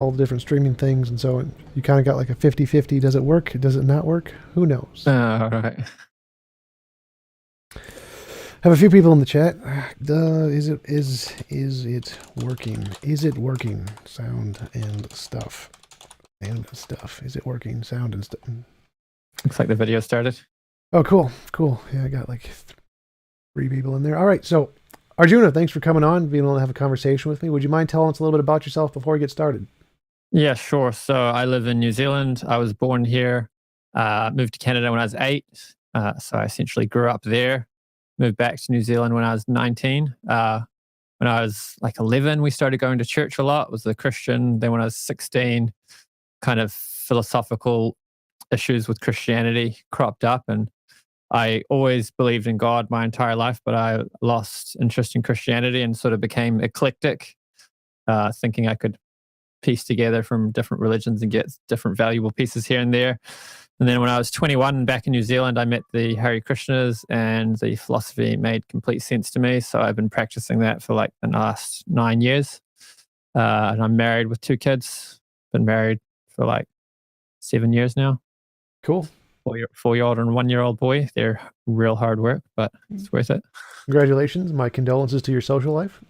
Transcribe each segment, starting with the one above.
all the different streaming things, and so you kind of got like a 50-50. Does it work? Does it not work? Who knows? Right. Have a few people in the chat. Is it working? Is it working? Sound and stuff. And stuff. Is it working? Sound and stuff. Looks like the video started. Oh, cool. Yeah, I got like 3 people in there. All right, so Arjuna, thanks for coming on, being able to have a conversation with me. Would you mind telling us a little bit about yourself before we get started? Yeah, sure. So I live in New Zealand. I was born here, moved to Canada when I was 8. So I essentially grew up there, moved back to New Zealand when I was 19. When I was like 11, we started going to church a lot, was a Christian. Then when I was 16, kind of philosophical issues with Christianity cropped up, and I always believed in God my entire life, but I lost interest in Christianity and sort of became eclectic, thinking I could piece together from different religions and get different valuable pieces here and there. And then when I was 21 back in New Zealand, I met the Hare Krishnas, and the philosophy made complete sense to me. So I've been practicing that for like the last 9 years. And I'm married with 2 kids, been married for like 7 years now. Cool. 4-year-old and 1-year-old boy. They're real hard work, but it's worth it. Congratulations. My condolences to your social life.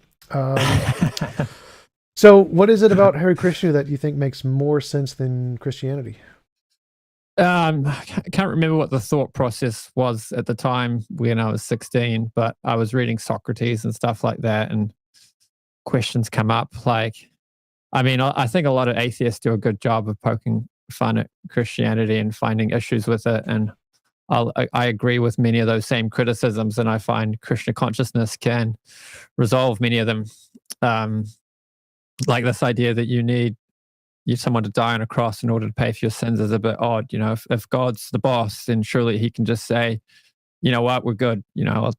So what is it about Hare Krishna that you think makes more sense than Christianity? I can't remember what the thought process was at the time when I was 16, but I was reading Socrates and stuff like that, and questions come up. Like, I mean, I think a lot of atheists do a good job of poking fun at Christianity and finding issues with it. And I agree with many of those same criticisms, and I find Krishna consciousness can resolve many of them. Like this idea that you need someone to die on a cross in order to pay for your sins is a bit odd. You know, if God's the boss, then surely he can just say, you know what, we're good. You know,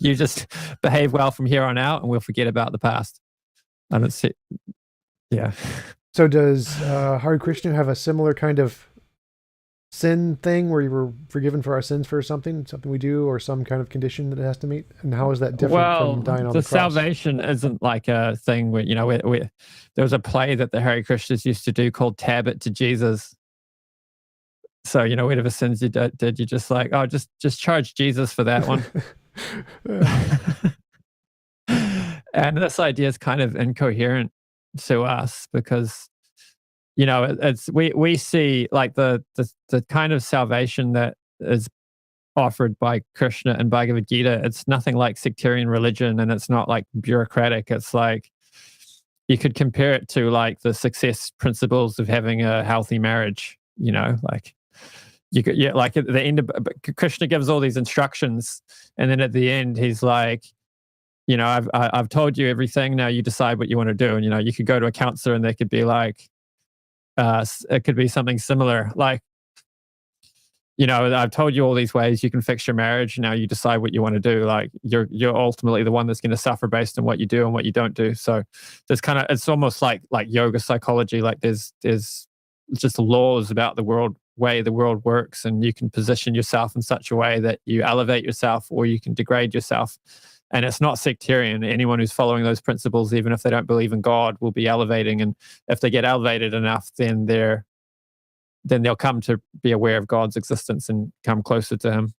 you just behave well from here on out and we'll forget about the past. I don't see. Yeah. So does Hare Krishna have a similar kind of sin thing where you were forgiven for our sins for something we do, or some kind of condition that it has to meet? And how is that different from dying on the cross? Salvation isn't like a thing where, you know, there was a play that the Hare Krishnas used to do called Tab It to Jesus. So, you know, whatever sins you did, you just like, oh, just charge Jesus for that one. And this idea is kind of incoherent to us because, you know, it's we see like the kind of salvation that is offered by Krishna and Bhagavad Gita. It's nothing like sectarian religion, and it's not like bureaucratic. It's like you could compare it to like the success principles of having a healthy marriage. You know, like you could, yeah, like at the end of Krishna gives all these instructions, and then at the end he's like, you know, I've told you everything. Now you decide what you want to do. And you know, you could go to a counselor, and they could be like, it could be something similar, like, you know, I've told you all these ways you can fix your marriage. Now you decide what you want to do. Like you're ultimately the one that's going to suffer based on what you do and what you don't do. So there's kind of, it's almost like yoga psychology. Like there's just laws about the way the world works, and you can position yourself in such a way that you elevate yourself or you can degrade yourself. And it's not sectarian. Anyone who's following those principles, even if they don't believe in God, will be elevating. And if they get elevated enough, then they'll come to be aware of God's existence and come closer to him.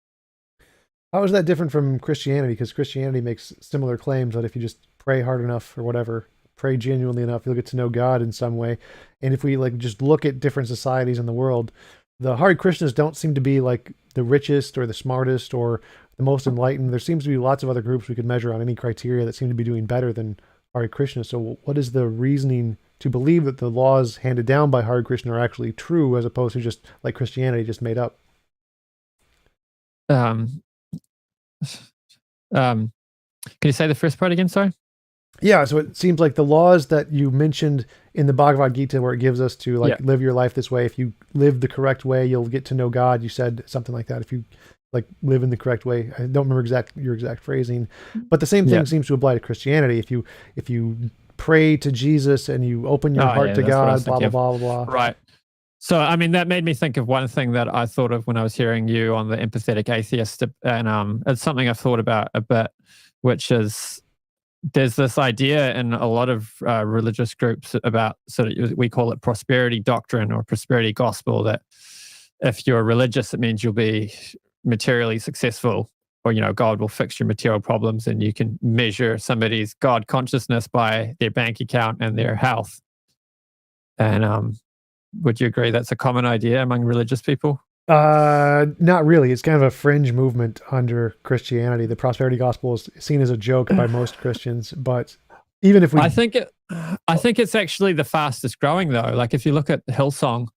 How is that different from Christianity? Because Christianity makes similar claims that if you just pray hard enough or whatever, pray genuinely enough, you'll get to know God in some way. And if we like just look at different societies in the world, the Hare Krishnas don't seem to be like the richest or the smartest or the most enlightened. There seems to be lots of other groups we could measure on any criteria that seem to be doing better than Hare Krishna. So what is the reasoning to believe that the laws handed down by Hare Krishna are actually true, as opposed to just like Christianity just made up? Can you say the first part again? Sorry. Yeah, so it seems like the laws that you mentioned in the Bhagavad Gita, where it gives us to like live your life this way. If you live the correct way, you'll get to know God. You said something like that. If you like live in the correct way, I don't remember your exact phrasing, but the same thing seems to apply to Christianity. If you pray to Jesus and you open your heart to God, blah, blah, blah, blah, blah. Right. So, I mean, that made me think of one thing that I thought of when I was hearing you on the empathetic atheist, and it's something I've thought about a bit, which is there's this idea in a lot of religious groups about we call it prosperity doctrine or prosperity gospel, that if you're religious, it means you'll be materially successful, or God will fix your material problems, and you can measure somebody's God consciousness by their bank account and their health. And would you agree that's a common idea among religious people? Not really. It's kind of a fringe movement under Christianity. The prosperity gospel is seen as a joke by most Christians, but even if we, I think it's actually the fastest growing though. Like if you look at Hillsong,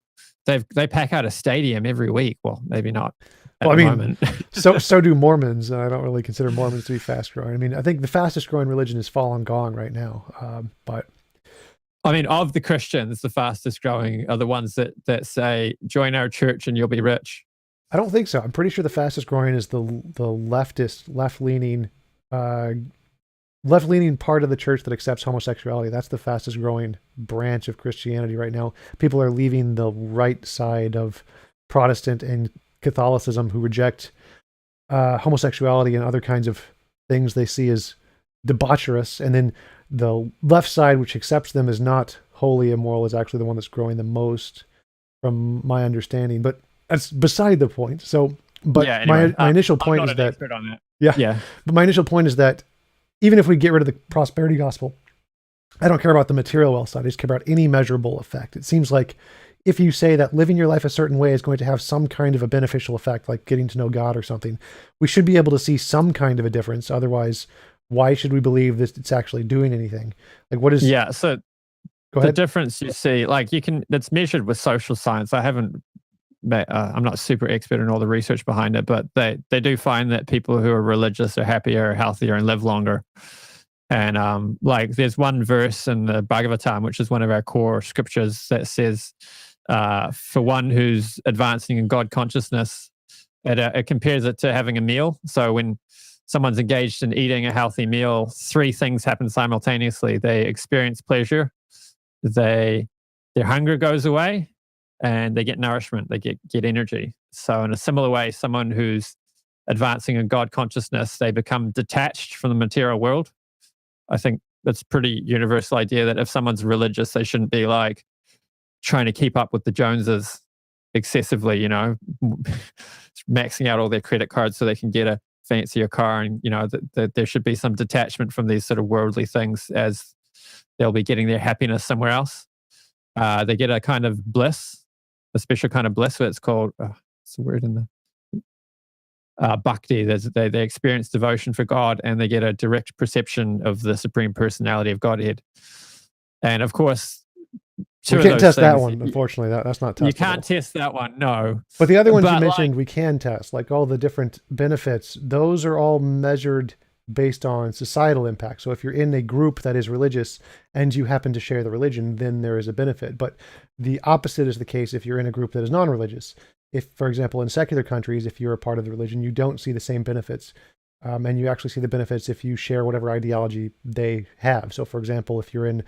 they pack out a stadium every week. Well, maybe not at the moment. so do Mormons. And I don't really consider Mormons to be fast growing. I mean, I think the fastest growing religion is Falun Gong right now. But I mean, of the Christians, the fastest growing are the ones that say, join our church and you'll be rich. I don't think so. I'm pretty sure the fastest growing is the leftist, left-leaning part of the church that accepts homosexuality. That's the fastest growing branch of Christianity right now. People are leaving the right side of Protestant and Catholicism who reject homosexuality and other kinds of things they see as debaucherous, and then the left side, which accepts them as not wholly immoral, is actually the one that's growing the most, from my understanding. But that's beside the point. So, but yeah, anyway, my initial point is that, yeah. But my initial point is that even if we get rid of the prosperity gospel, I don't care about the material wealth side. I just care about any measurable effect. It seems like if you say that living your life a certain way is going to have some kind of a beneficial effect, like getting to know God or something, we should be able to see some kind of a difference. Otherwise, why should we believe that it's actually doing anything? Like, what is? Yeah. So the difference you see, like it's measured with social science. I'm not super expert in all the research behind it, but they do find that people who are religious are happier, healthier, and live longer. And like there's one verse in the Bhagavatam, which is one of our core scriptures, that says, for one who's advancing in God consciousness, it compares it to having a meal. So when someone's engaged in eating a healthy meal, three things happen simultaneously. They experience pleasure, their hunger goes away, and they get nourishment, they get energy. So in a similar way, someone who's advancing in God consciousness, they become detached from the material world. I think that's a pretty universal idea that if someone's religious, they shouldn't be like trying to keep up with the Joneses excessively, maxing out all their credit cards so they can get a fancier car. And, that there should be some detachment from these sort of worldly things, as they'll be getting their happiness somewhere else. They get a kind of bliss, a special kind of bliss. It's called, what's the word in the bhakti. They experience devotion for God, and they get a direct perception of the Supreme Personality of Godhead. And of course, we can't test that one, unfortunately. That's not testable. You can't test that one, no. But the other ones you mentioned, we can test, like all the different benefits. Those are all measured based on societal impact. So if you're in a group that is religious and you happen to share the religion, then there is a benefit. But the opposite is the case if you're in a group that is non-religious. If, for example, in secular countries, if you're a part of the religion, you don't see the same benefits. And you actually see the benefits if you share whatever ideology they have. So, for example, if you're in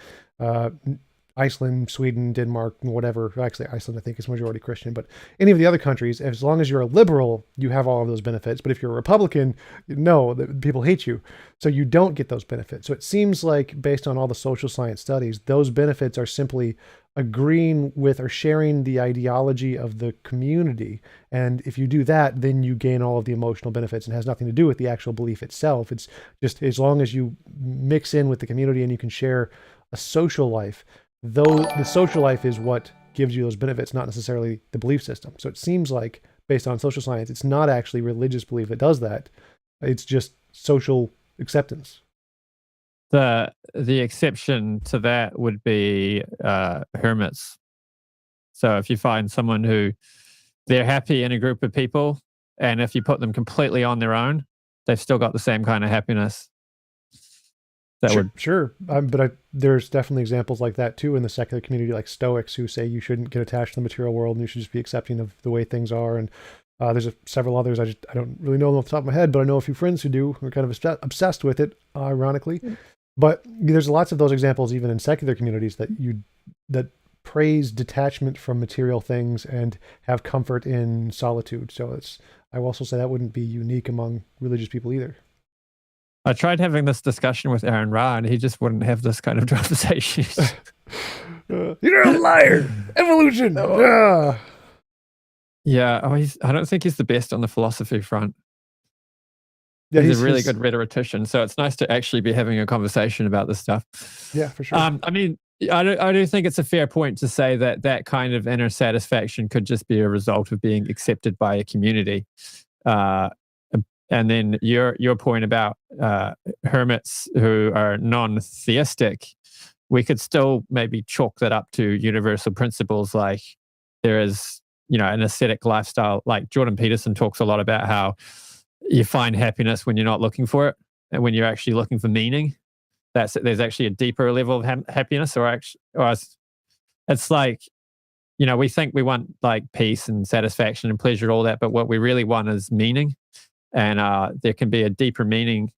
Iceland, Sweden, Denmark, whatever. Actually, Iceland, I think, is majority Christian. But any of the other countries, as long as you're a liberal, you have all of those benefits. But if you're a Republican, no, people hate you. So you don't get those benefits. So it seems like, based on all the social science studies, those benefits are simply agreeing with or sharing the ideology of the community. And if you do that, then you gain all of the emotional benefits, and has nothing to do with the actual belief itself. It's just as long as you mix in with the community and you can share a social life, though the social life is what gives you those benefits, not necessarily the belief system. So it seems like, based on social science, it's not actually religious belief that does that. It's just social acceptance. The exception to that would be hermits. So if you find someone who they're happy in a group of people, and if you put them completely on their own, they've still got the same kind of happiness. Sure. But there's definitely examples like that too in the secular community, like Stoics, who say you shouldn't get attached to the material world and you should just be accepting of the way things are. And there's several others. I don't really know them off the top of my head, but I know a few friends who do, who are kind of obsessed with it, ironically. But there's lots of those examples even in secular communities that praise detachment from material things and have comfort in solitude. So I will also say that wouldn't be unique among religious people either. I tried having this discussion with Aaron Ra, and he just wouldn't have this kind of conversation. You're a liar. Evolution. Yeah. Oh, I don't think he's the best on the philosophy front. Yeah, he's a really good rhetorician. So it's nice to actually be having a conversation about this stuff. Yeah, for sure. I mean, I do think it's a fair point to say that that kind of inner satisfaction could just be a result of being accepted by a community. And then your point about hermits who are non-theistic, we could still maybe chalk that up to universal principles, like there is, an ascetic lifestyle. Like Jordan Peterson talks a lot about how you find happiness when you're not looking for it, and when you're actually looking for meaning. There's actually a deeper level of happiness, or it's like, we think we want like peace and satisfaction and pleasure, all that, but what we really want is meaning. And there can be a deeper meaning,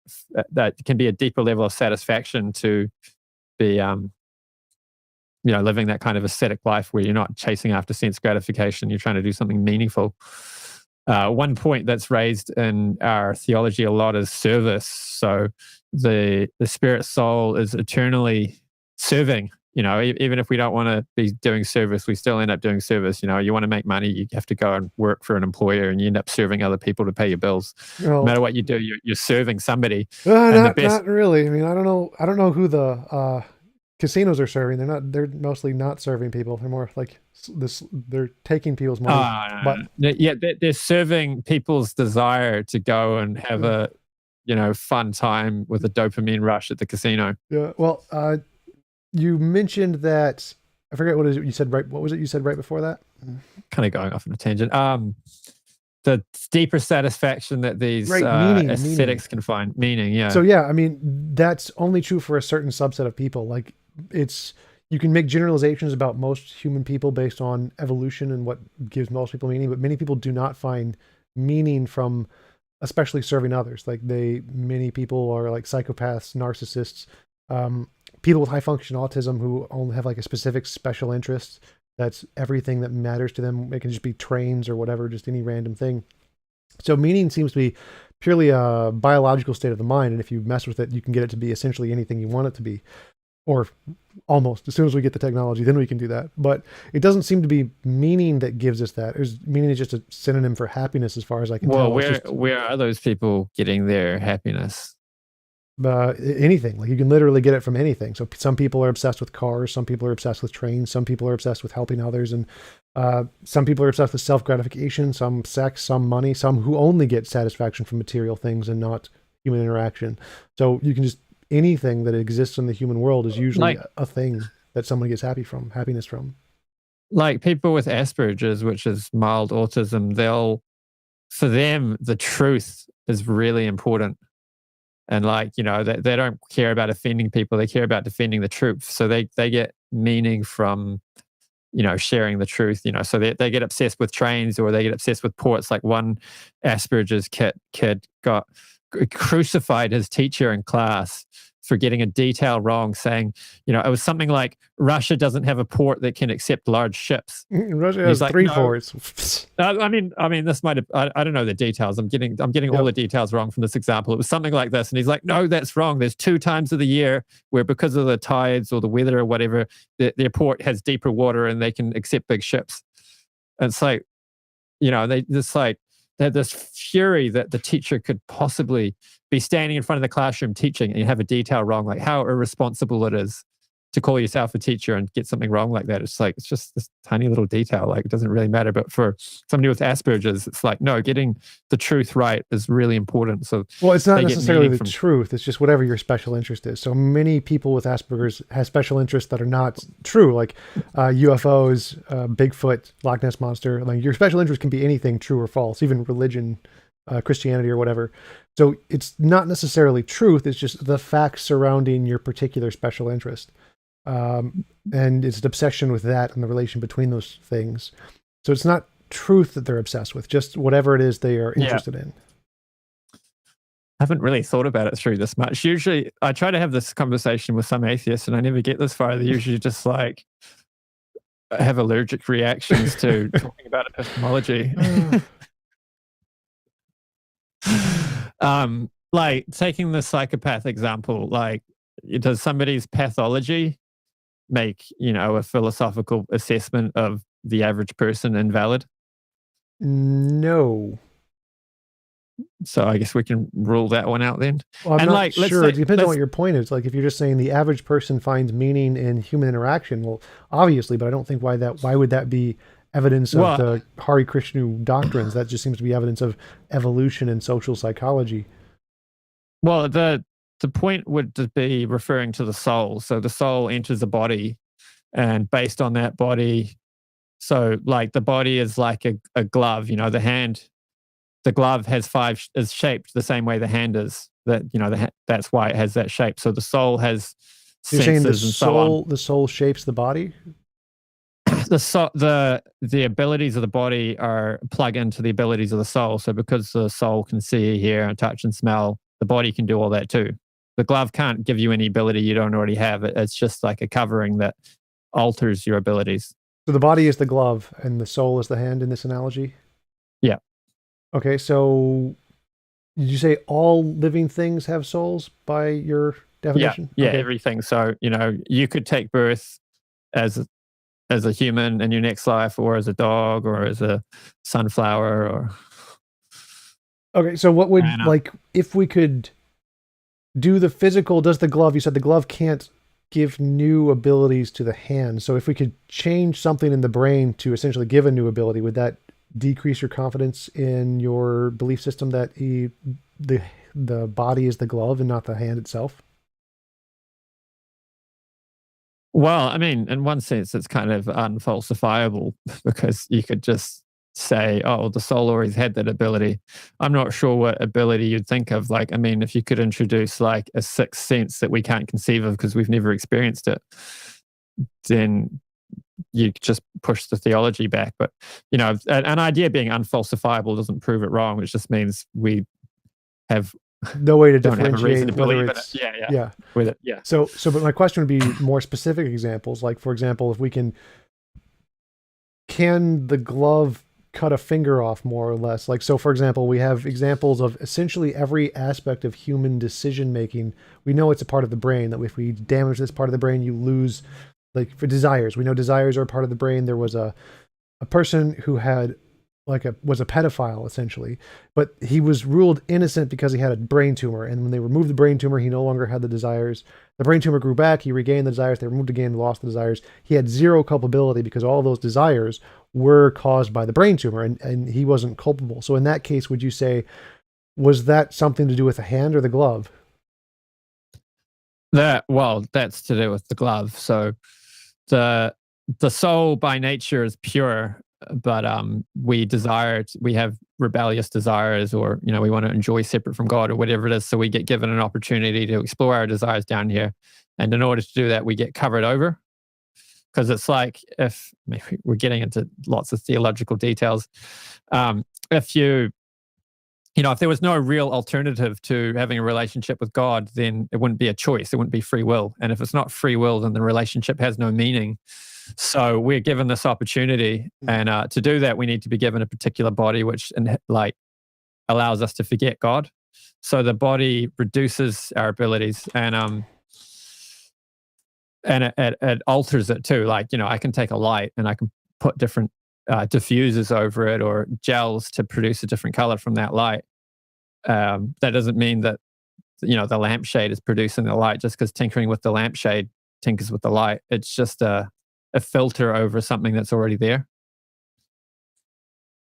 that can be a deeper level of satisfaction to be, living that kind of ascetic life where you're not chasing after sense gratification. You're trying to do something meaningful. One point that's raised in our theology a lot is service. So the spirit soul is eternally serving. Even if we don't want to be doing service, we still end up doing service. You want to make money, you have to go and work for an employer, and you end up serving other people to pay your bills. No matter what you do, you're serving somebody. Not really. I mean, I don't know who the casinos are serving. They're mostly not serving people. They're more like this. They're taking people's money. They're serving people's desire to go and have a fun time with a dopamine rush at the casino. Yeah. Well, you mentioned that, I forget what you said right. What was it you said right before that? Kind of going off on a tangent. The deeper satisfaction that these ascetics can find, meaning. Yeah. So yeah, I mean, that's only true for a certain subset of people. Like you can make generalizations about most human people based on evolution and what gives most people meaning, but many people do not find meaning from especially serving others. Like many people are like psychopaths, narcissists, people with high function autism who only have like a specific special interest. That's everything that matters to them. It can just be trains or whatever, just any random thing. So meaning seems to be purely a biological state of the mind. And if you mess with it, you can get it to be essentially anything you want it to be, or almost. As soon as we get the technology, then we can do that. But it doesn't seem to be meaning that gives us that. Meaning is just a synonym for happiness, as far as I can tell. Well, where are those people getting their happiness? Anything. Like you can literally get it from anything. So some people are obsessed with cars, some people are obsessed with trains, some people are obsessed with helping others, and some people are obsessed with self-gratification, some sex, some money, some who only get satisfaction from material things and not human interaction. So you can just, anything that exists in the human world is usually a thing that someone gets happiness from. Like people with Asperger's, which is mild autism, for them the truth is really important. And they don't care about offending people. They care about defending the truth. So they get meaning from, sharing the truth, so they get obsessed with trains, or they get obsessed with ports. Like one Asperger's kid crucified his teacher in class for getting a detail wrong, saying, it was something like Russia doesn't have a port that can accept large ships. Russia has three ports. I mean, this might have, I don't know the details. I'm getting all the details wrong from this example. It was something like this. And he's like, no, that's wrong. There's 2 times of the year where, because of the tides or the weather or whatever, their port has deeper water and they can accept big ships. And it's like, they had this fury that the teacher could possibly be standing in front of the classroom teaching and you have a detail wrong, like how irresponsible it is to call yourself a teacher and get something wrong like that. It's just this tiny little detail. Like it doesn't really matter. But for somebody with Asperger's, it's like, no, getting the truth right is really important. So, well, it's not necessarily the truth. It's just whatever your special interest is. So many people with Asperger's have special interests that are not true, like UFOs, Bigfoot, Loch Ness Monster. Like your special interest can be anything true or false, even religion, Christianity or whatever. So it's not necessarily truth. It's just the facts surrounding your particular special interest. And it's an obsession with that and the relation between those things. So it's not truth that they're obsessed with, just whatever it is they are interested in. I haven't really thought about it through this much. Usually I try to have this conversation with some atheists and I never get this far. They usually just like have allergic reactions to talking about epistemology. like taking the psychopath example, like does somebody's pathology make, a philosophical assessment of the average person invalid? No. So I guess we can rule that one out then. Well, I'm And not like, let's sure. It say, depends on what your point is. Like, if you're just saying the average person finds meaning in human interaction, well, obviously, but I don't think why would that be evidence of well, the Hare Krishna doctrines? That just seems to be evidence of evolution and social psychology. well, the point would just be referring to the soul. So the soul enters the body, and based on that body, so like the body is like a glove. The glove is shaped the same way the hand is. That's why it has that shape. So the soul has You're saying senses and so on. the soul shapes the body? The abilities of the body are plug into the abilities of the soul. So because the soul can see, hear, and touch and smell, the body can do all that too. The glove can't give you any ability you don't already have. It's just like a covering that alters your abilities. So the body is the glove and the soul is the hand in this analogy? Yeah. Okay, so did you say all living things have souls by your definition? Yeah, Okay. everything. So, you could take birth as a human in your next life, or as a dog, or as a sunflower, or Okay, so what would, and, like, if we could do the physical, does the glove, you said the glove can't give new abilities to the hand. So if we could change something in the brain to essentially give a new ability, would that decrease your confidence in your belief system that the body is the glove and not the hand itself? well, I mean, in one sense, it's kind of unfalsifiable because you could just say, "Oh, the soul always had that ability." I'm not sure what ability you'd think of. Like, I mean, if you could introduce like a sixth sense that we can't conceive of because we've never experienced it, then you just push the theology back. But an idea being unfalsifiable doesn't prove it wrong. It just means we have No way to don't have a reason differentiate to whether believe in it. it's, Yeah, yeah. yeah. With it, yeah. But my question would be more specific examples. Like, for example, if we can the glove cut a finger off more or less? Like, so for example, we have examples of essentially every aspect of human decision making. We know it's a part of the brain, that if we damage this part of the brain, you lose, like for desires. We know desires are a part of the brain. There was a person who had was a pedophile essentially, but he was ruled innocent because he had a brain tumor. And when they removed the brain tumor, he no longer had the desires. The brain tumor grew back. He regained the desires. They removed again, lost the desires. He had zero culpability because all those desires were caused by the brain tumor, and he wasn't culpable. So in that case, would you say, was that something to do with the hand or the glove? That's to do with the glove. So the soul by nature is pure, but we have rebellious desires, or we want to enjoy separate from God, or whatever it is. So we get given an opportunity to explore our desires down here, and in order to do that, we get covered over. Because it's like, if maybe we're getting into lots of theological details, if if there was no real alternative to having a relationship with God, then it wouldn't be a choice. It wouldn't be free will. And if it's not free will, then the relationship has no meaning. So we're given this opportunity, and to do that, we need to be given a particular body, which allows us to forget God. So the body reduces our abilities, and it alters it too. Like, I can take a light and I can put different diffusers over it, or gels to produce a different color from that light. That doesn't mean that the lampshade is producing the light just because tinkering with the lampshade tinkers with the light. It's just a filter over something that's already there.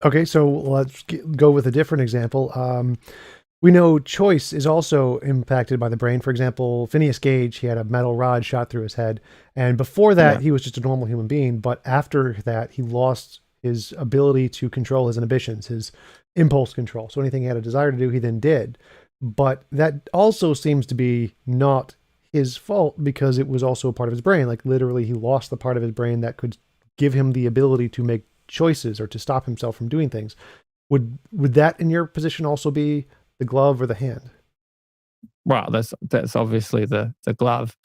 Okay, so let's go with a different example. We know choice is also impacted by the brain. For example, Phineas Gage, he had a metal rod shot through his head. And before that, Yeah. he was just a normal human being. But after that, he lost his ability to control his inhibitions, his impulse control. So anything he had a desire to do, he then did. But that also seems to be not his fault, because it was also a part of his brain. Like, literally, he lost the part of his brain that could give him the ability to make choices or to stop himself from doing things. Would that, in your position, also be the glove or the hand? Well, that's obviously the glove.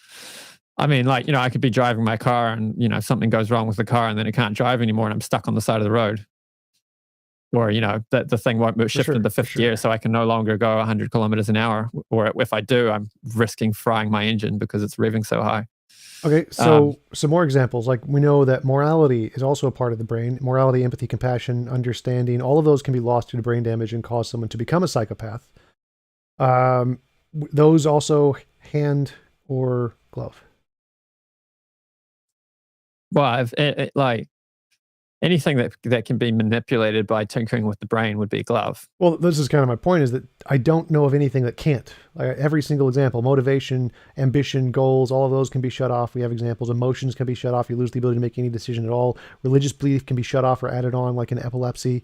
I mean, like, I could be driving my car and, something goes wrong with the car and then it can't drive anymore and I'm stuck on the side of the road. or the thing won't move, shift sure, into for fifth sure. gear, so I can no longer go 100 kilometers an hour. Or if I do, I'm risking frying my engine because it's revving so high. Okay, Um, so some more examples. Like we know that morality is also a part of the brain. Morality, empathy, compassion, understanding, all of those can be lost due to brain damage and cause someone to become a psychopath. Those also hand or glove. well, like anything that can be manipulated by tinkering with the brain would be glove. Well, this is kind of my point, is that I don't know of anything that can't. Every single example, motivation, ambition, goals, all of those can be shut off. We have examples. Emotions can be shut off. You lose the ability to make any decision at all. Religious belief can be shut off or added on, like in epilepsy.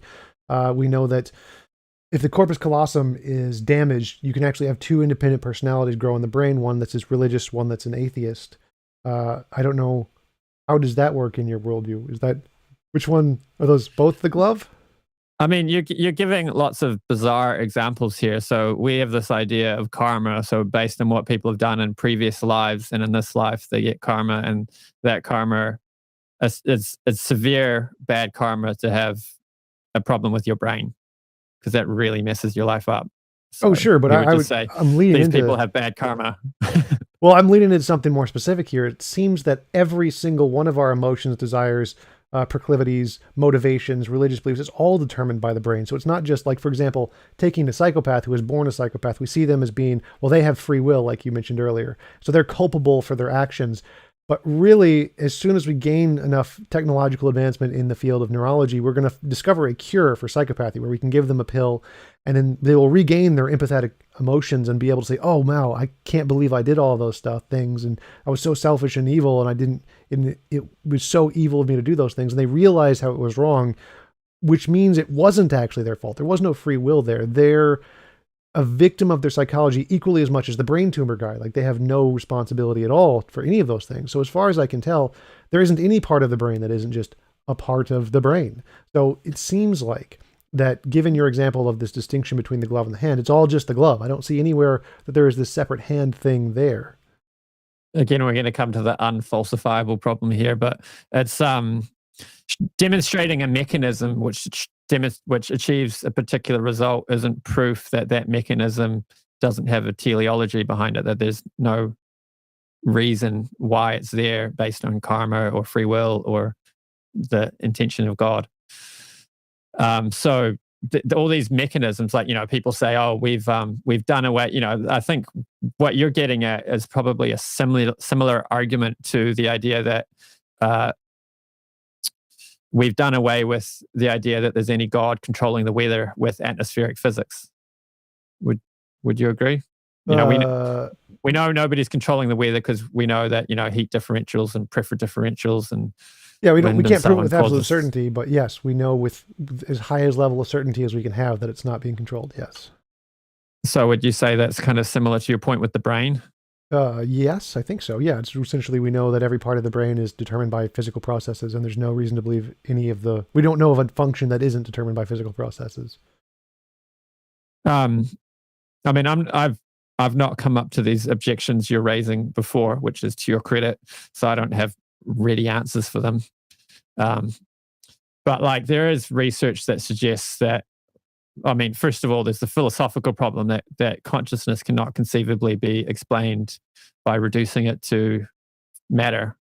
We know that if the corpus callosum is damaged, you can actually have two independent personalities grow in the brain, one that's just religious, one that's an atheist. I don't know. How does that work in your worldview? Is that, which one are those, both the glove? I mean, you're giving lots of bizarre examples here. So we have this idea of karma. So based on what people have done in previous lives, and in this life, they get karma, and that karma it's severe bad karma to have a problem with your brain, because that really messes your life up. Oh, So sure, but you would I just would, say I'm leading these into, people have bad karma. well, I'm leading into something more specific here. It seems that every single one of our emotions, desires, proclivities, motivations, religious beliefs is all determined by the brain. So it's not just like, for example, taking a psychopath who is born a psychopath, we see them as being, well, they have free will, like you mentioned earlier. So they're culpable for their actions. But really, as soon as we gain enough technological advancement in the field of neurology, we're going to discover a cure for psychopathy where we can give them a pill and then they will regain their empathetic emotions and be able to say, oh, wow, I can't believe I did all those things. And I was so selfish and evil, and I didn't, and it was so evil of me to do those things. And they realized how it was wrong, which means it wasn't actually their fault. There was no free will there. They're a victim of their psychology equally as much as the brain tumor guy. Like, they have no responsibility at all for any of those things. So as far as I can tell, there isn't any part of the brain that isn't just a part of the brain. So it seems like that, given your example of this distinction between the glove and the hand, it's all just the glove. I don't see anywhere that there is this separate hand thing there. Again, we're going to come to the unfalsifiable problem here, but it's demonstrating a mechanism which achieves a particular result isn't proof that that mechanism doesn't have a teleology behind it, that there's no reason why it's there based on karma or free will or the intention of God. So all these mechanisms, like, people say, oh, we've done away, I think what you're getting at is probably a similar argument to the idea that we've done away with the idea that there's any God controlling the weather with atmospheric physics. Would you agree? We know nobody's controlling the weather because we know that heat differentials and pressure differentials and yeah, we wind and can't so prove it on with absolute causes. certainty, but yes, we know with as high as level of certainty as we can have that it's not being controlled. Yes. So would you say that's kind of similar to your point with the brain? Yes, I think so. Yeah, it's essentially, we know that every part of the brain is determined by physical processes, and there's no reason to believe we don't know of a function that isn't determined by physical processes. I mean, I've not come up to these objections you're raising before, which is to your credit. So I don't have ready answers for them. But like, there is research that suggests that, I mean, first of all, there's the philosophical problem that consciousness cannot conceivably be explained by reducing it to matter.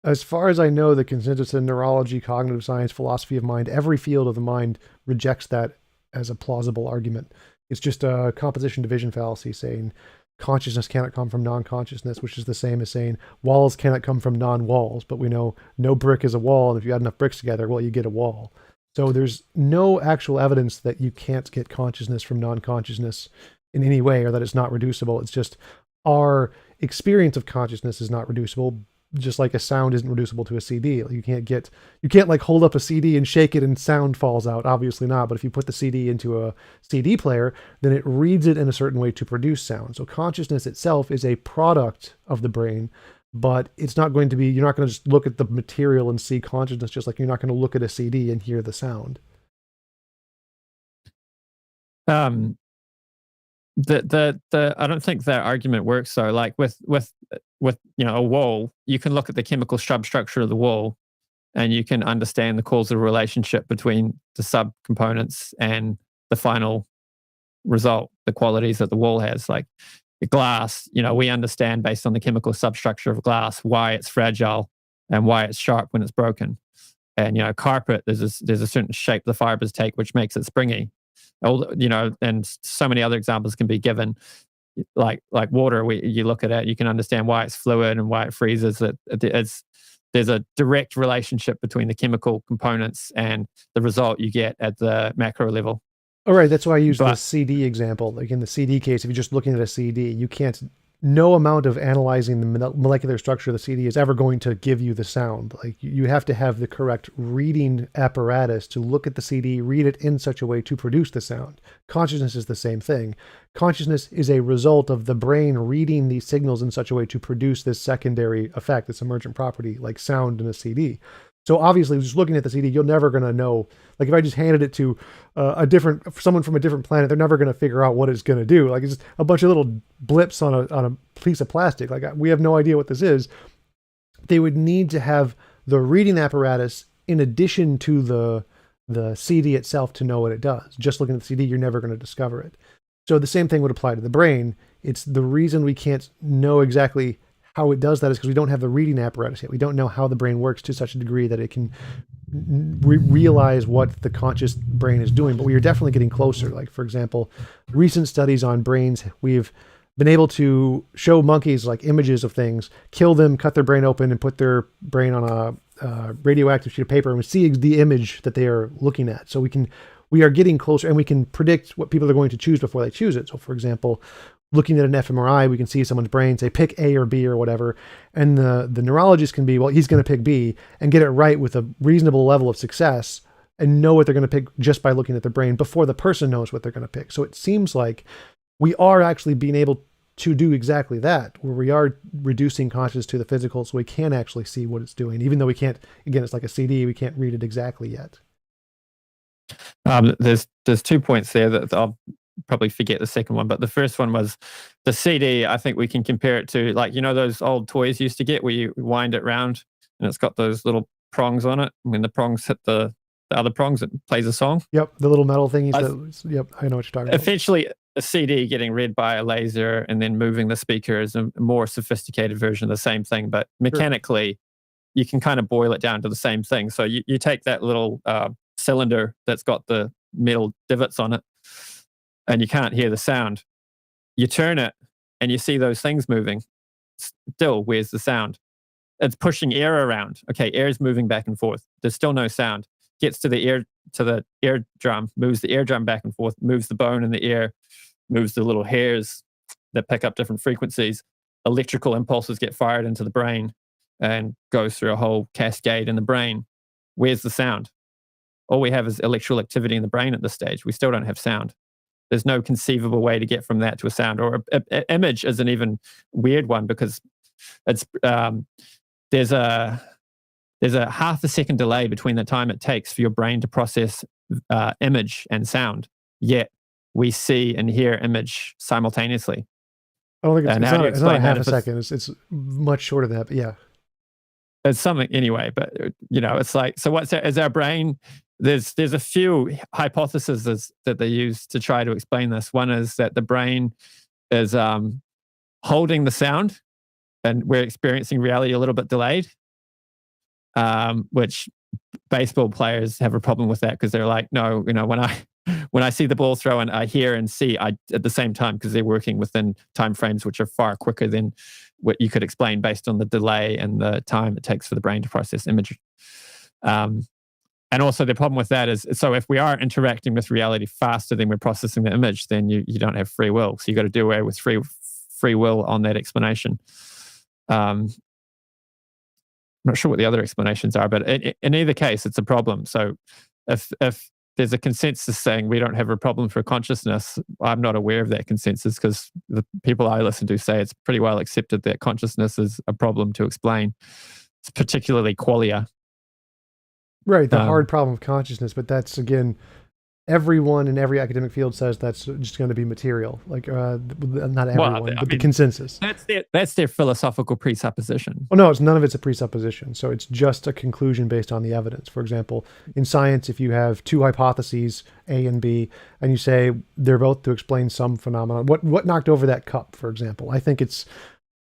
As far as I know, the consensus in neurology, cognitive science, philosophy of mind, every field of the mind rejects that as a plausible argument. It's just a composition division fallacy saying consciousness cannot come from non-consciousness, which is the same as saying walls cannot come from non-walls. But we know no brick is a wall, and if you add enough bricks together, well, you get a wall. So there's no actual evidence that you can't get consciousness from non-consciousness in any way, or that it's not reducible. It's just our experience of consciousness is not reducible, just like a sound isn't reducible to a CD. You can't like hold up a CD and shake it and sound falls out. Obviously not. But if you put the CD into a CD player, then it reads it in a certain way to produce sound. So consciousness itself is a product of the brain, but it's not going to be, you're not going to just look at the material and see consciousness, just like you're not going to look at a CD and hear the sound. I don't think that argument works though. Like with a wall, you can look at the chemical substructure of the wall and you can understand the causal relationship between the subcomponents and the final result, the qualities that the wall has. Like the glass, we understand based on the chemical substructure of glass why it's fragile and why it's sharp when it's broken. And carpet, there's a certain shape the fibers take which makes it springy. And so many other examples can be given. Like water, you look at it, you can understand why it's fluid and why it freezes. There's a direct relationship between the chemical components and the result you get at the macro level. All right, that's why I use the CD example. Like in the CD case, if you're just looking at a CD, you can't. No amount of analyzing the molecular structure of the CD is ever going to give you the sound. Like you have to have the correct reading apparatus to look at the CD, read it in such a way to produce the sound. Consciousness is the same thing. Consciousness is a result of the brain reading these signals in such a way to produce this secondary effect, this emergent property, like sound in a CD. So obviously, just looking at the CD, you're never going to know. Like if I just handed it to someone from a different planet, they're never going to figure out what it's going to do. Like it's just a bunch of little blips on a piece of plastic. Like we have no idea what this is. They would need to have the reading apparatus in addition to the CD itself to know what it does. Just looking at the CD, you're never going to discover it. So the same thing would apply to the brain. It's the reason we can't know exactly how it does that is because we don't have the reading apparatus yet. We don't know how the brain works to such a degree that it can realize what the conscious brain is doing. But we are definitely getting closer. Like, for example, recent studies on brains, we've been able to show monkeys like images of things, kill them, cut their brain open, and put their brain on a radioactive sheet of paper, and we see the image that they are looking at. So we are getting closer, and we can predict what people are going to choose before they choose it. So, for example, looking at an fMRI, we can see someone's brain, say pick A or B or whatever, and the neurologist can be, well, he's going to pick B and get it right with a reasonable level of success and know what they're going to pick just by looking at the brain before the person knows what they're going to pick. So it seems like we are actually being able to do exactly that, where we are reducing consciousness to the physical so we can actually see what it's doing, even though we can't, again, it's like a CD, we can't read it exactly yet. There's 2 points there that I'll probably forget the second one, but the first one was the CD. I think we can compare it to those old toys you used to get where you wind it round and it's got those little prongs on it. When the prongs hit the other prongs, it plays a song. Yep, the little metal thingies. Yep, I know what you're talking about. Essentially, a CD getting read by a laser and then moving the speaker is a more sophisticated version of the same thing, but mechanically, you can kind of boil it down to the same thing. So you take that little cylinder that's got the metal divots on it, and you can't hear the sound. You turn it and you see those things moving. Still, where's the sound? It's pushing air around. Okay, air is moving back and forth. There's still no sound. Gets to the eardrum, moves the eardrum back and forth, moves the bone in the ear, moves the little hairs that pick up different frequencies. Electrical impulses get fired into the brain and goes through a whole cascade in the brain. Where's the sound? All we have is electrical activity in the brain at this stage. We still don't have sound. There's no conceivable way to get from that to a sound. Or an image is an even weird one because it's there's a half a second delay between the time it takes for your brain to process image and sound. Yet we see and hear image simultaneously. I don't think it's not a half a second. It's much shorter than that. But yeah, it's something anyway. But it's like, so is our brain? There's a few hypotheses that they use to try to explain this. One is that the brain is holding the sound, and we're experiencing reality a little bit delayed. Which baseball players have a problem with that because they're like, no, when I see the ball thrown, I hear and see at the same time because they're working within time frames which are far quicker than what you could explain based on the delay and the time it takes for the brain to process image. And also the problem with that is, so if we are interacting with reality faster than we're processing the image, then you don't have free will. So you got to do away with free will on that explanation. I'm not sure what the other explanations are, but in either case, it's a problem. So if there's a consensus saying we don't have a problem for consciousness, I'm not aware of that consensus because the people I listen to say it's pretty well accepted that consciousness is a problem to explain. It's particularly qualia. Right, the hard problem of consciousness, but that's, again, everyone in every academic field says that's just going to be material. Like not everyone, I but the mean, consensus. that's their philosophical presupposition. Oh no, it's none of it's a presupposition. So it's just a conclusion based on the evidence. For example, in science, if you have two hypotheses, A and B, and you say they're both to explain some phenomenon, what knocked over that cup, for example? I think it's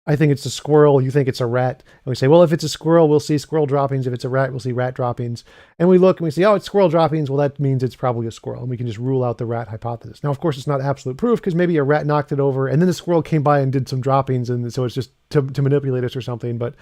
a squirrel. You think it's a rat. And we say, well, if it's a squirrel, we'll see squirrel droppings. If it's a rat, we'll see rat droppings. And we look and we say, oh, it's squirrel droppings. Well, that means it's probably a squirrel. And we can just rule out the rat hypothesis. Now, of course, it's not absolute proof because maybe a rat knocked it over and then the squirrel came by and did some droppings. And so it's just to manipulate us or something. But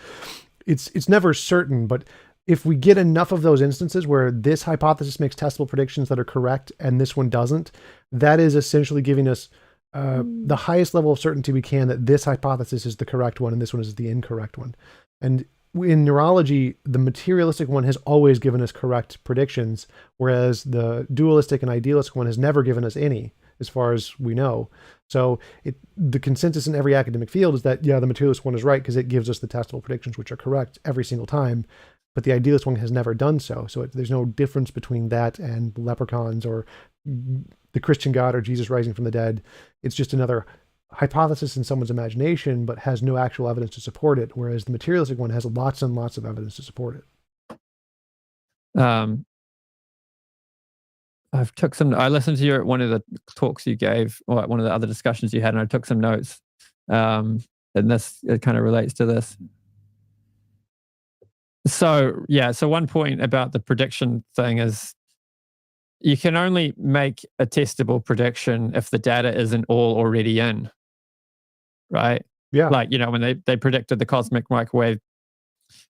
it's never certain. But if we get enough of those instances where this hypothesis makes testable predictions that are correct and this one doesn't, that is essentially giving us the highest level of certainty we can that this hypothesis is the correct one and this one is the incorrect one. And in neurology, the materialistic one has always given us correct predictions, whereas the dualistic and idealistic one has never given us any, as far as we know. So the consensus in every academic field is that, yeah, the materialist one is right because it gives us the testable predictions, which are correct every single time. But the idealist one has never done so. So there's no difference between that and leprechauns or the Christian God or Jesus rising from the dead. It's just another hypothesis in someone's imagination, but has no actual evidence to support it. Whereas the materialistic one has lots and lots of evidence to support it. I listened to one of the talks you gave, or one of the other discussions you had, and I took some notes. And it kind of relates to this. So one point about the prediction thing is you can only make a testable prediction if the data isn't all already in, right? Yeah. Like, when they predicted the cosmic microwave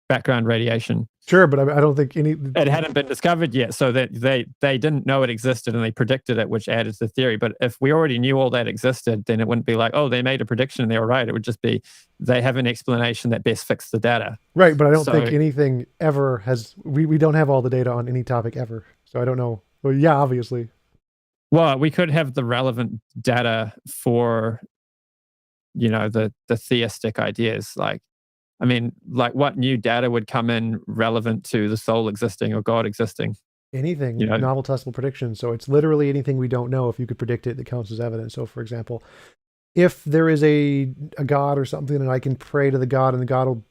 background radiation. Sure, but I don't think it hadn't been discovered yet, so that they didn't know it existed and they predicted it, which added to the theory. But if we already knew all that existed, then it wouldn't be like, oh, they made a prediction and they were right. It would just be they have an explanation that best fits the data. Right, but I don't think anything ever has. We don't have all the data on any topic ever, so I don't know. Well, yeah, obviously. Well, we could have the relevant data for, the theistic ideas. Like, I mean, like what new data would come in relevant to the soul existing or God existing? Anything, novel testable prediction. So it's literally anything we don't know. If you could predict it, that counts as evidence. So for example, if there is a God or something and I can pray to the God and the God will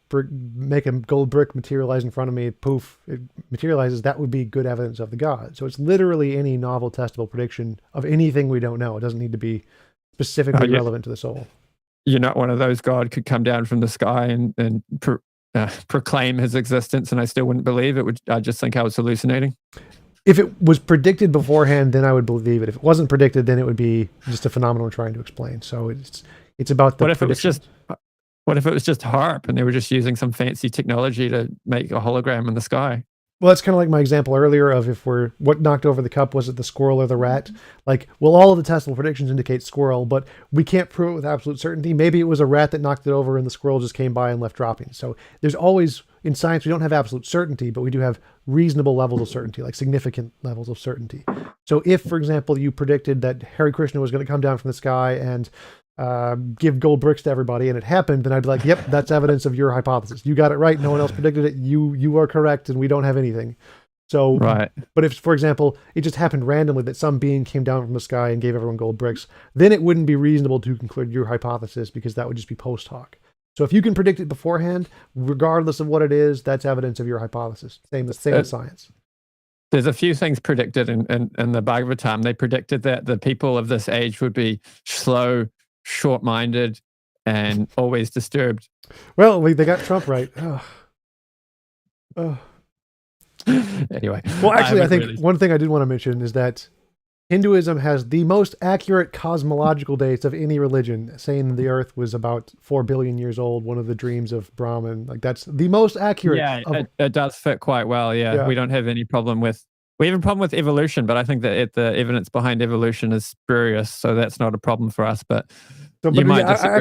make a gold brick materialize in front of me, poof, it materializes, that would be good evidence of the God. So it's literally any novel testable prediction of anything we don't know. It doesn't need to be specifically relevant to the soul. You're not one of those God could come down from the sky and proclaim his existence and I still wouldn't believe it. I just think I was hallucinating. If it was predicted beforehand, then I would believe it. If it wasn't predicted, then it would be just a phenomenon we're trying to explain. So it's about the What if it was just HARP and they were just using some fancy technology to make a hologram in the sky? Well, that's kind of like my example earlier of what knocked over the cup, was it the squirrel or the rat? Like, well, all of the testable predictions indicate squirrel, but we can't prove it with absolute certainty. Maybe it was a rat that knocked it over and the squirrel just came by and left droppings. So there's always, in science, we don't have absolute certainty, but we do have reasonable levels of certainty, like significant levels of certainty. So if, for example, you predicted that Hare Krishna was going to come down from the sky and give gold bricks to everybody, and it happened, then I'd be like, yep, that's evidence of your hypothesis. You got it right. No one else predicted it. You are correct, and we don't have anything. So, right. But if, for example, it just happened randomly that some being came down from the sky and gave everyone gold bricks, then it wouldn't be reasonable to conclude your hypothesis because that would just be post hoc. So if you can predict it beforehand, regardless of what it is, that's evidence of your hypothesis. Same as science. There's a few things predicted in the Bhagavatam. They predicted that the people of this age would be slow, short-minded, and always disturbed. Well, they got Trump right. Anyway. Well, actually, I think one thing I did want to mention is that Hinduism has the most accurate cosmological dates of any religion, saying the Earth was about 4 billion years old, one of the dreams of Brahman. Like, that's the most accurate. Yeah, it does fit quite well, yeah. We don't have any problem with... We have a problem with evolution, but I think that the evidence behind evolution is spurious, so that's not a problem for us. But you might disagree.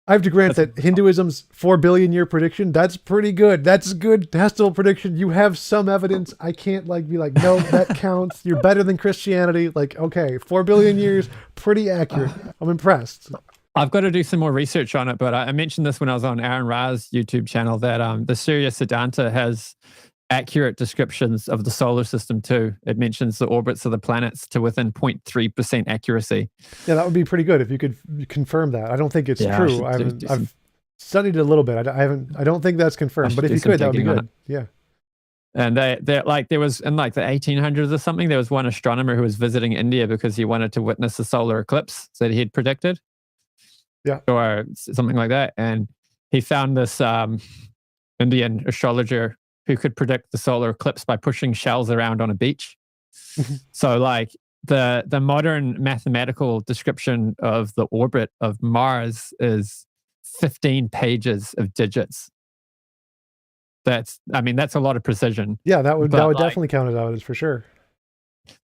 I have to grant that Hinduism's 4 billion year prediction, that's pretty good. That's a good testable prediction. You have some evidence. I can't be like, no, that counts. You're better than Christianity. Like, okay, 4 billion years, pretty accurate. I'm impressed. I've got to do some more research on it, but I mentioned this when I was on Aaron Ra's YouTube channel that the Surya Siddhanta has accurate descriptions of the solar system too. It mentions the orbits of the planets to within 0.3% accuracy. Yeah, that would be pretty good if you could confirm that. I don't think it's true. I've studied it a little bit. I don't think that's confirmed, but if you could, that would be good. Yeah. And they like, there was in like the 1800s or something, there was one astronomer who was visiting India because he wanted to witness the solar eclipse that he had predicted. Yeah. Or something like that. And he found this Indian astrologer who could predict the solar eclipse by pushing shells around on a beach. So like the modern mathematical description of the orbit of Mars is 15 pages of digits. That's a lot of precision. Yeah, that would definitely count as evidence for sure.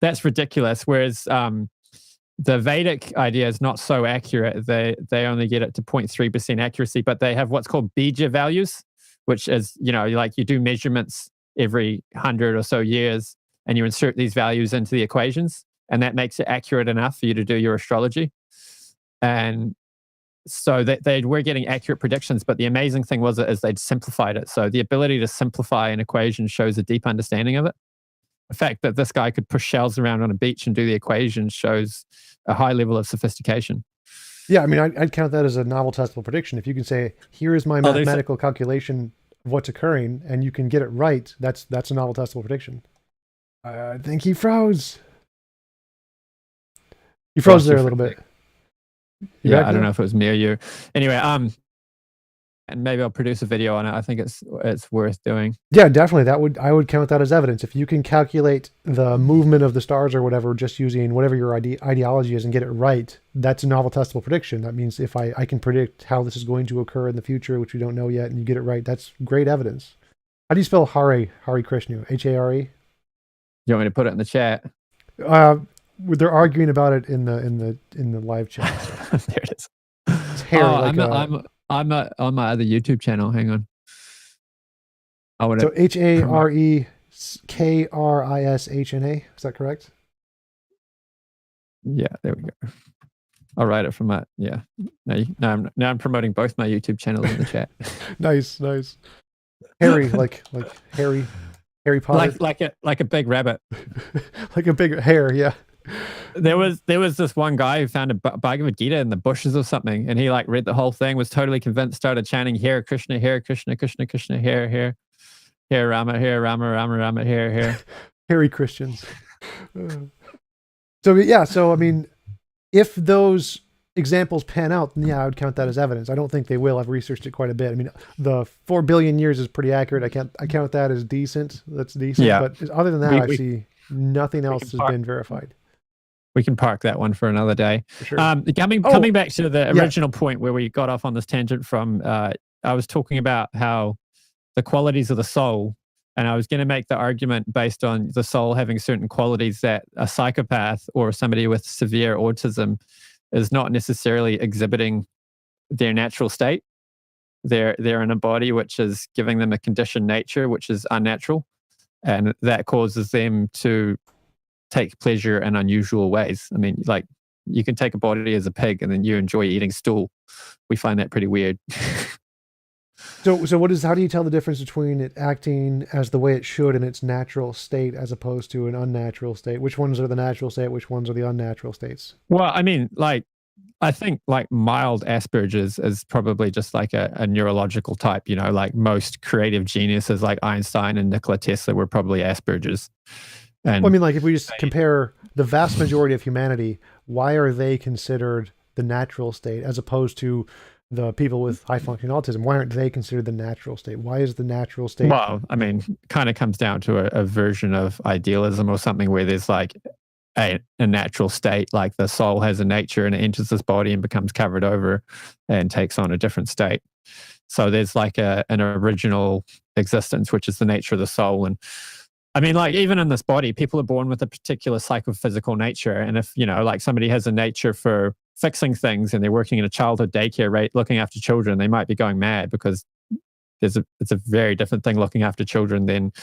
That's ridiculous. Whereas the Vedic idea is not so accurate. They only get it to 0.3% accuracy, but they have what's called bija values, which is, like you do measurements every 100 or so years and you insert these values into the equations, and that makes it accurate enough for you to do your astrology. And so they were getting accurate predictions, but the amazing thing is they'd simplified it. So the ability to simplify an equation shows a deep understanding of it. The fact that this guy could push shells around on a beach and do the equations shows a high level of sophistication. Yeah, I'd count that as a novel testable prediction. If you can say, here is my mathematical calculation of what's occurring, and you can get it right, that's a novel testable prediction. I think he froze. He froze there a little bit. Yeah, I don't know if it was me or you. Anyway, and maybe I'll produce a video on it. I think it's worth doing. Yeah, definitely. I would count that as evidence. If you can calculate the movement of the stars or whatever, just using whatever your ideology is and get it right, that's a novel testable prediction. That means if I can predict how this is going to occur in the future, which we don't know yet, and you get it right, that's great evidence. How do you spell Hare Krishna? Hare? You want me to put it in the chat? They're arguing about it in the live chat. So. There it is. It's Hare. I'm on my other YouTube channel. Hang on. So HareKrishna. Is that correct? Yeah, there we go. I'll write it from that. Yeah. Now I'm promoting both my YouTube channels in the chat. Nice. Harry, like Harry Potter. Like a big rabbit. Like a big hare, yeah. There was this one guy who found a Bhagavad Gita in the bushes or something, and he read the whole thing, was totally convinced, started chanting Hare Krishna, Krishna Krishna, Hare Rama, Rama Rama, Hare. Harry Christians. So if those examples pan out, then I would count that as evidence. I don't think they will. I've researched it quite a bit. The 4 billion years is pretty accurate. I count that as decent. That's decent. Yeah. But other than that, I see nothing else has been verified. We can park that one for another day. For sure. Coming back to the original point where we got off on this tangent from, I was talking about how the qualities of the soul, and I was going to make the argument based on the soul having certain qualities that a psychopath or somebody with severe autism is not necessarily exhibiting their natural state. They're in a body which is giving them a conditioned nature, which is unnatural, and that causes them to take pleasure in unusual ways. You can take a body as a pig and then you enjoy eating stool. We find that pretty weird. So how do you tell the difference between it acting as the way it should in its natural state as opposed to an unnatural state? Which ones are the natural state? Which ones are the unnatural states? Well, I think mild Asperger's is probably just a neurological type, most creative geniuses like Einstein and Nikola Tesla were probably Asperger's. And if we just compare the vast majority of humanity, why are they considered the natural state as opposed to the people with high functioning autism? Why aren't they considered the natural state? Why is the natural state? Well, kind of comes down to a version of idealism or something where there's a natural state, like the soul has a nature and it enters this body and becomes covered over and takes on a different state. So there's an original existence, which is the nature of the soul. And even in this body, people are born with a particular psychophysical nature. And if, somebody has a nature for fixing things and they're working in a childhood daycare, right, looking after children, they might be going mad because it's a very different thing looking after children than,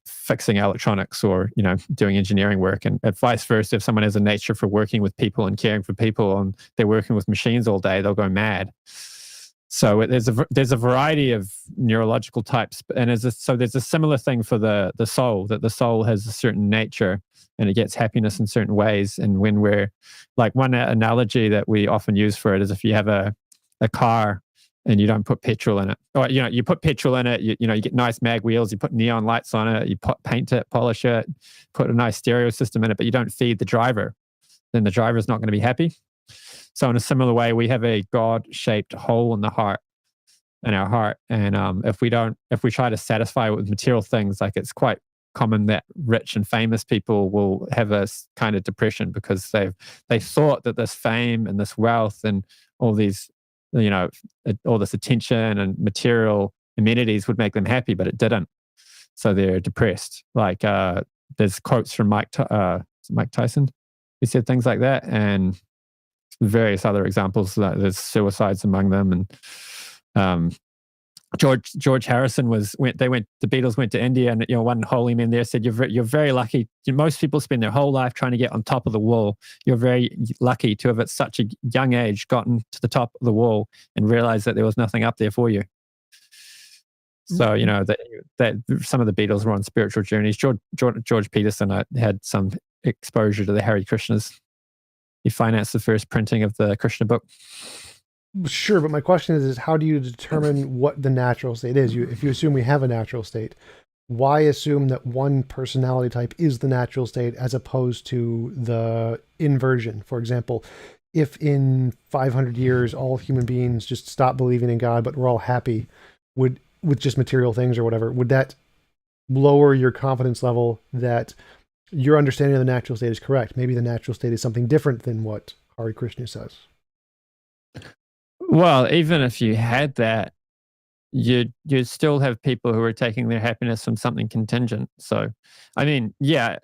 fixing electronics or, doing engineering work. And vice versa, if someone has a nature for working with people and caring for people and they're working with machines all day, they'll go mad. So there's a variety of neurological types, and there's a similar thing for the soul, that the soul has a certain nature and it gets happiness in certain ways. And when we're like, one analogy that we often use for it is if you have a car and you don't put petrol in it, or you put petrol in it, you get nice mag wheels, you put neon lights on it, you paint it, polish it, put a nice stereo system in it, but you don't feed the driver, then the driver's not going to be happy. So in a similar way, we have a God-shaped hole in our heart, and if we try to satisfy it with material things, like, it's quite common that rich and famous people will have a kind of depression because they thought that this fame and this wealth and all these, all this attention and material amenities would make them happy, but it didn't. So they're depressed. Like, there's quotes from Mike Tyson who said things like that, and various other examples. There's suicides among them, and George Harrison the Beatles went to India, and one holy man there said, "You're very lucky. Most people spend their whole life trying to get on top of the wall. You're very lucky to have at such a young age gotten to the top of the wall and realized that there was nothing up there for you." So that some of the Beatles were on spiritual journeys. George Peterson had some exposure to the Hare Krishnas. He financed the first printing of the Krishna book. Sure, but my question is how do you determine what the natural state is? If you assume we have a natural state, why assume that one personality type is the natural state as opposed to the inversion? For example, if in 500 years all human beings just stop believing in God, but we're all happy with just material things or whatever, would that lower your confidence level that your understanding of the natural state is correct? Maybe the natural state is something different than what Hare Krishna says. Well, even if you had that, you'd still have people who are taking their happiness from something contingent. So, I mean, yeah,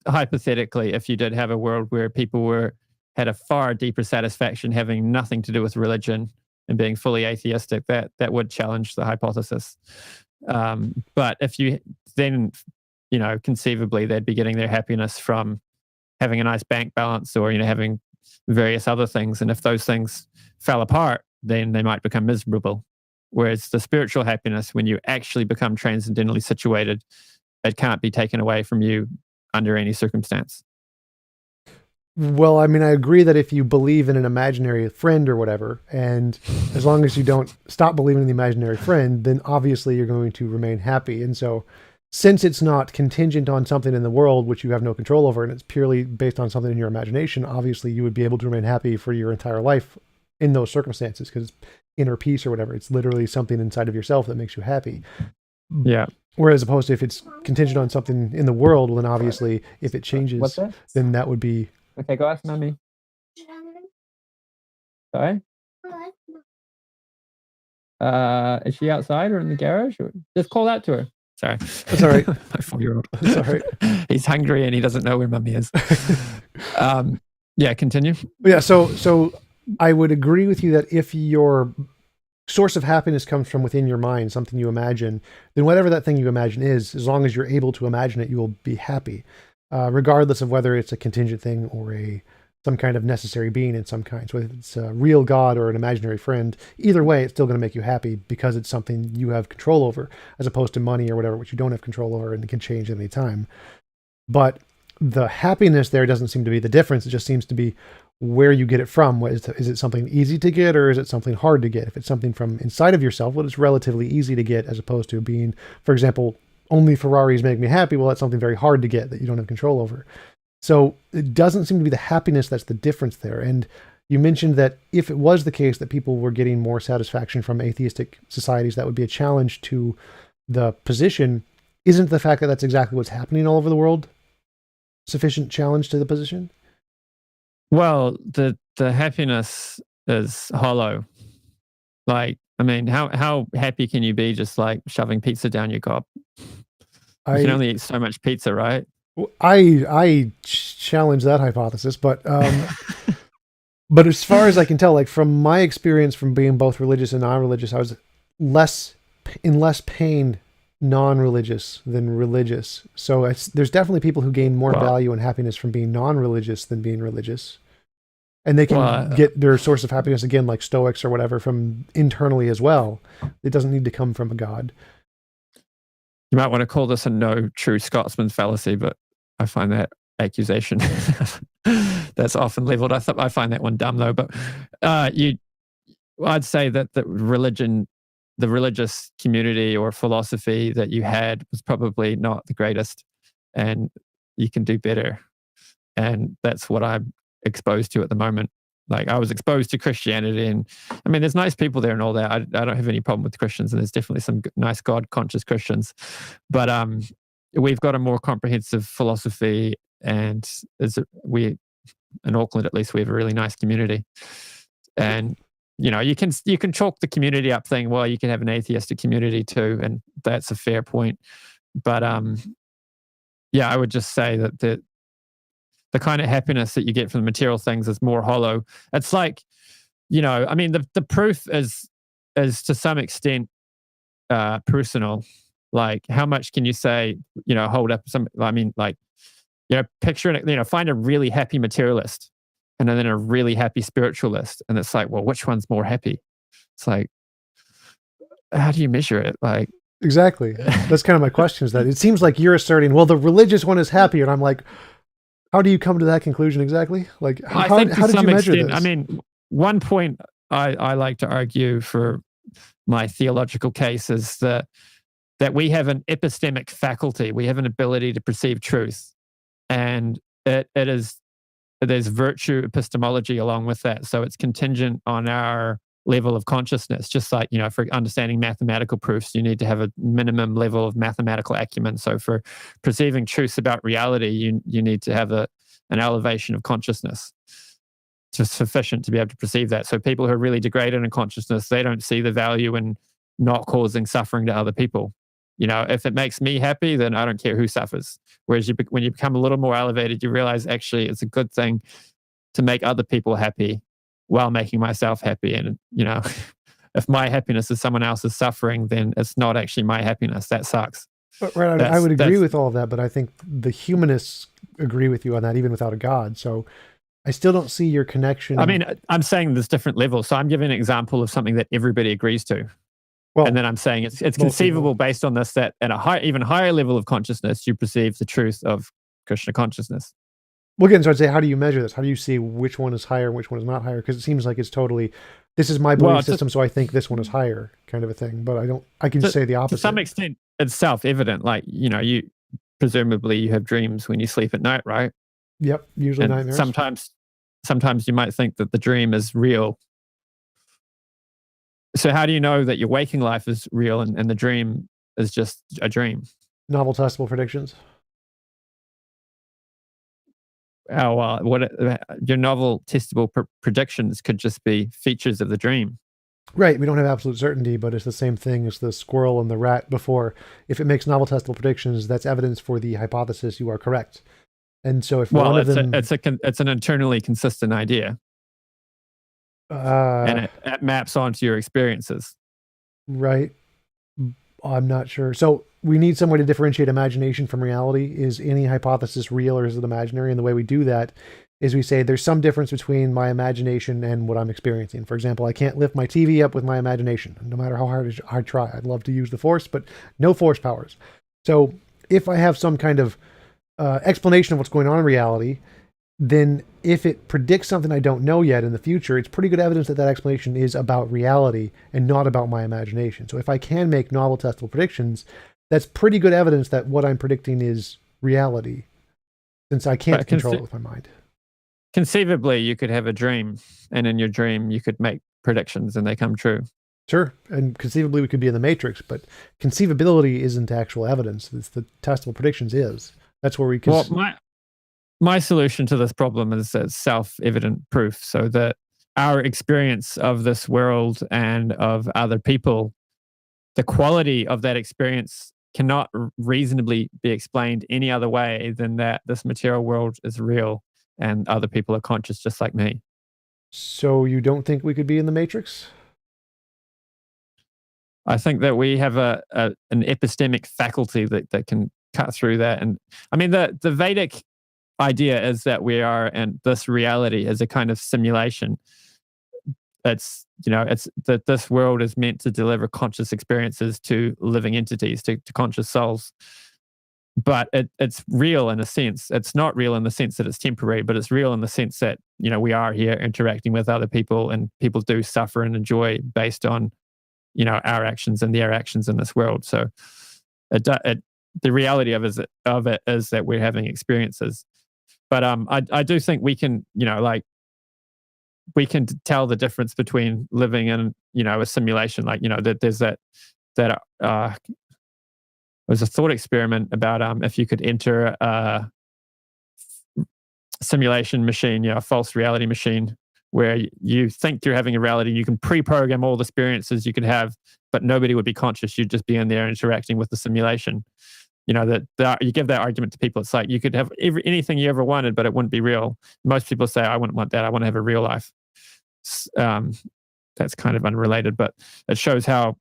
hypothetically, if you did have a world where people had a far deeper satisfaction having nothing to do with religion and being fully atheistic, that would challenge the hypothesis. But if you then, conceivably they'd be getting their happiness from having a nice bank balance or, having various other things. And if those things fell apart, then they might become miserable. Whereas the spiritual happiness, when you actually become transcendentally situated, it can't be taken away from you under any circumstance. Well, I mean, I agree that if you believe in an imaginary friend or whatever, and as long as you don't stop believing in the imaginary friend, then obviously you're going to remain happy. And so since it's not contingent on something in the world which you have no control over, and it's purely based on something in your imagination, obviously you would be able to remain happy for your entire life in those circumstances because it's inner peace or whatever. It's literally something inside of yourself that makes you happy. Yeah. Whereas opposed to if it's contingent on something in the world, well, then obviously if it changes, then that would be... Okay, go ask Mommy. Sorry? Is she outside or in the garage? Or just call out to her. Sorry. That's all right. My 4-year-old. That's all right. He's hungry and he doesn't know where Mummy is. Yeah, continue. Yeah, so I would agree with you that if your source of happiness comes from within your mind, something you imagine, then whatever that thing you imagine is, as long as you're able to imagine it, you will be happy, regardless of whether it's a contingent thing or some kind of necessary being in some kind. So if it's a real God or an imaginary friend, either way, it's still going to make you happy because it's something you have control over, as opposed to money or whatever, which you don't have control over and it can change at any time. But the happiness there doesn't seem to be the difference. It just seems to be where you get it from. Is it something easy to get or is it something hard to get? If it's something from inside of yourself, well, it's relatively easy to get as opposed to being, for example, only Ferraris make me happy. Well, that's something very hard to get that you don't have control over. So it doesn't seem to be the happiness that's the difference there. And you mentioned that if it was the case that people were getting more satisfaction from atheistic societies, that would be a challenge to the position. Isn't the fact that that's exactly what's happening all over the world sufficient challenge to the position? Well, the happiness is hollow. Like, I mean, how happy can you be just like shoving pizza down your gob? You can only eat so much pizza, right? I challenge that hypothesis, but but as far as I can tell, like from my experience from being both religious and non-religious, I was less pain non-religious than religious. So there's definitely people who gain more value and happiness from being non-religious than being religious. And they can Well, get their source of happiness, again, like Stoics or whatever, from internally as well. It doesn't need to come from a God. you might want to call this a no true Scotsman fallacy, but I find that accusation that's often leveled. I find that one dumb though. But I'd say that the religious community or philosophy that you had was probably not the greatest, and you can do better. And that's what I'm exposed to at the moment. Like, I was exposed to Christianity, and I mean, there's nice people there and all that. I don't have any problem with Christians, and there's definitely some nice God conscious Christians. But we've got a more comprehensive philosophy, and we in Auckland, at least, we have a really nice community. And you can chalk the community up thing. Well, you can have an atheistic community too, and that's a fair point. But yeah, I would just say that the kind of happiness that you get from the material things is more hollow. It's like, I mean, the proof is to some extent personal. Like, how much can you say, hold up some, I mean, like, picture it, find a really happy materialist and then a really happy spiritualist. And it's like, well, which one's more happy? It's like, how do you measure it? Like, exactly. That's kind of my question, is that it seems like you're asserting, well, the religious one is happier. And I'm like, how do you come to that conclusion exactly? Like, how did you measure this? I mean, one point I like to argue for my theological case is that we have an epistemic faculty. We have an ability to perceive truth. And there's virtue epistemology along with that. So it's contingent on our level of consciousness. Just like, for understanding mathematical proofs, you need to have a minimum level of mathematical acumen. So for perceiving truths about reality, you need to have an elevation of consciousness, just sufficient to be able to perceive that. So people who are really degraded in consciousness, they don't see the value in not causing suffering to other people. If it makes me happy, then I don't care who suffers. Whereas when you become a little more elevated, you realize actually it's a good thing to make other people happy while making myself happy. And, if my happiness is someone else's suffering, then it's not actually my happiness. That sucks. Right, I would agree with all of that, but I think the humanists agree with you on that, even without a God. So I still don't see your connection. I mean, I'm saying there's different levels. So I'm giving an example of something that everybody agrees to. Well, and then I'm saying it's conceivable based on this, that at a even higher level of consciousness, you perceive the truth of Krishna consciousness. Well, again, so I'd say, how do you measure this? How do you see which one is higher and which one is not higher? Because it seems like it's totally, this is my belief system, so I think this one is higher, kind of a thing. But I can just say the opposite. To some extent, it's self-evident. Like, you presumably you have dreams when you sleep at night, right? Yep, usually and nightmares. Sometimes you might think that the dream is real. So how do you know that your waking life is real and the dream is just a dream? Novel testable predictions. Oh, well, your novel testable predictions could just be features of the dream. Right, we don't have absolute certainty, but it's the same thing as the squirrel and the rat before. If it makes novel testable predictions, that's evidence for the hypothesis you are correct. And so if one of them... it's an internally consistent idea. And it maps onto your experiences. Right. I'm not sure. So we need some way to differentiate imagination from reality. Is any hypothesis real or is it imaginary? And the way we do that is we say there's some difference between my imagination and what I'm experiencing. For example, I can't lift my TV up with my imagination, no matter how hard I try. I'd love to use the force, but no force powers. So if I have some kind of explanation of what's going on in reality, then if it predicts something I don't know yet in the future, it's pretty good evidence that that explanation is about reality and not about my imagination. So if I can make novel testable predictions, that's pretty good evidence that what I'm predicting is reality, since I can't control it with my mind. Conceivably, you could have a dream, and in your dream, you could make predictions and they come true. Sure, and conceivably we could be in the Matrix, but conceivability isn't actual evidence. It's the testable predictions is. That's where we can... Well, my solution to this problem is self-evident proof, so that our experience of this world and of other people, the quality of that experience cannot reasonably be explained any other way than that this material world is real and other people are conscious just like me. So you don't think we could be in the Matrix? I think that we have an epistemic faculty that can cut through that. And I mean, the Vedic idea is that we are, and this reality is a kind of simulation. It's that this world is meant to deliver conscious experiences to living entities, to conscious souls. But it's real in a sense. It's not real in the sense that it's temporary, but it's real in the sense that we are here interacting with other people, and people do suffer and enjoy based on our actions and their actions in this world. So the reality of it is that we're having experiences. But I do think we can we can tell the difference between living in a simulation. That there's that was a thought experiment about if you could enter a simulation machine, a false reality machine, where you think you're having a reality, you can pre-program all the experiences you could have, but nobody would be conscious. You'd just be in there interacting with the simulation. That you give that argument to people. It's like you could have anything you ever wanted, but it wouldn't be real. Most people say, I wouldn't want that. I want to have a real life. That's kind of unrelated, but it shows how.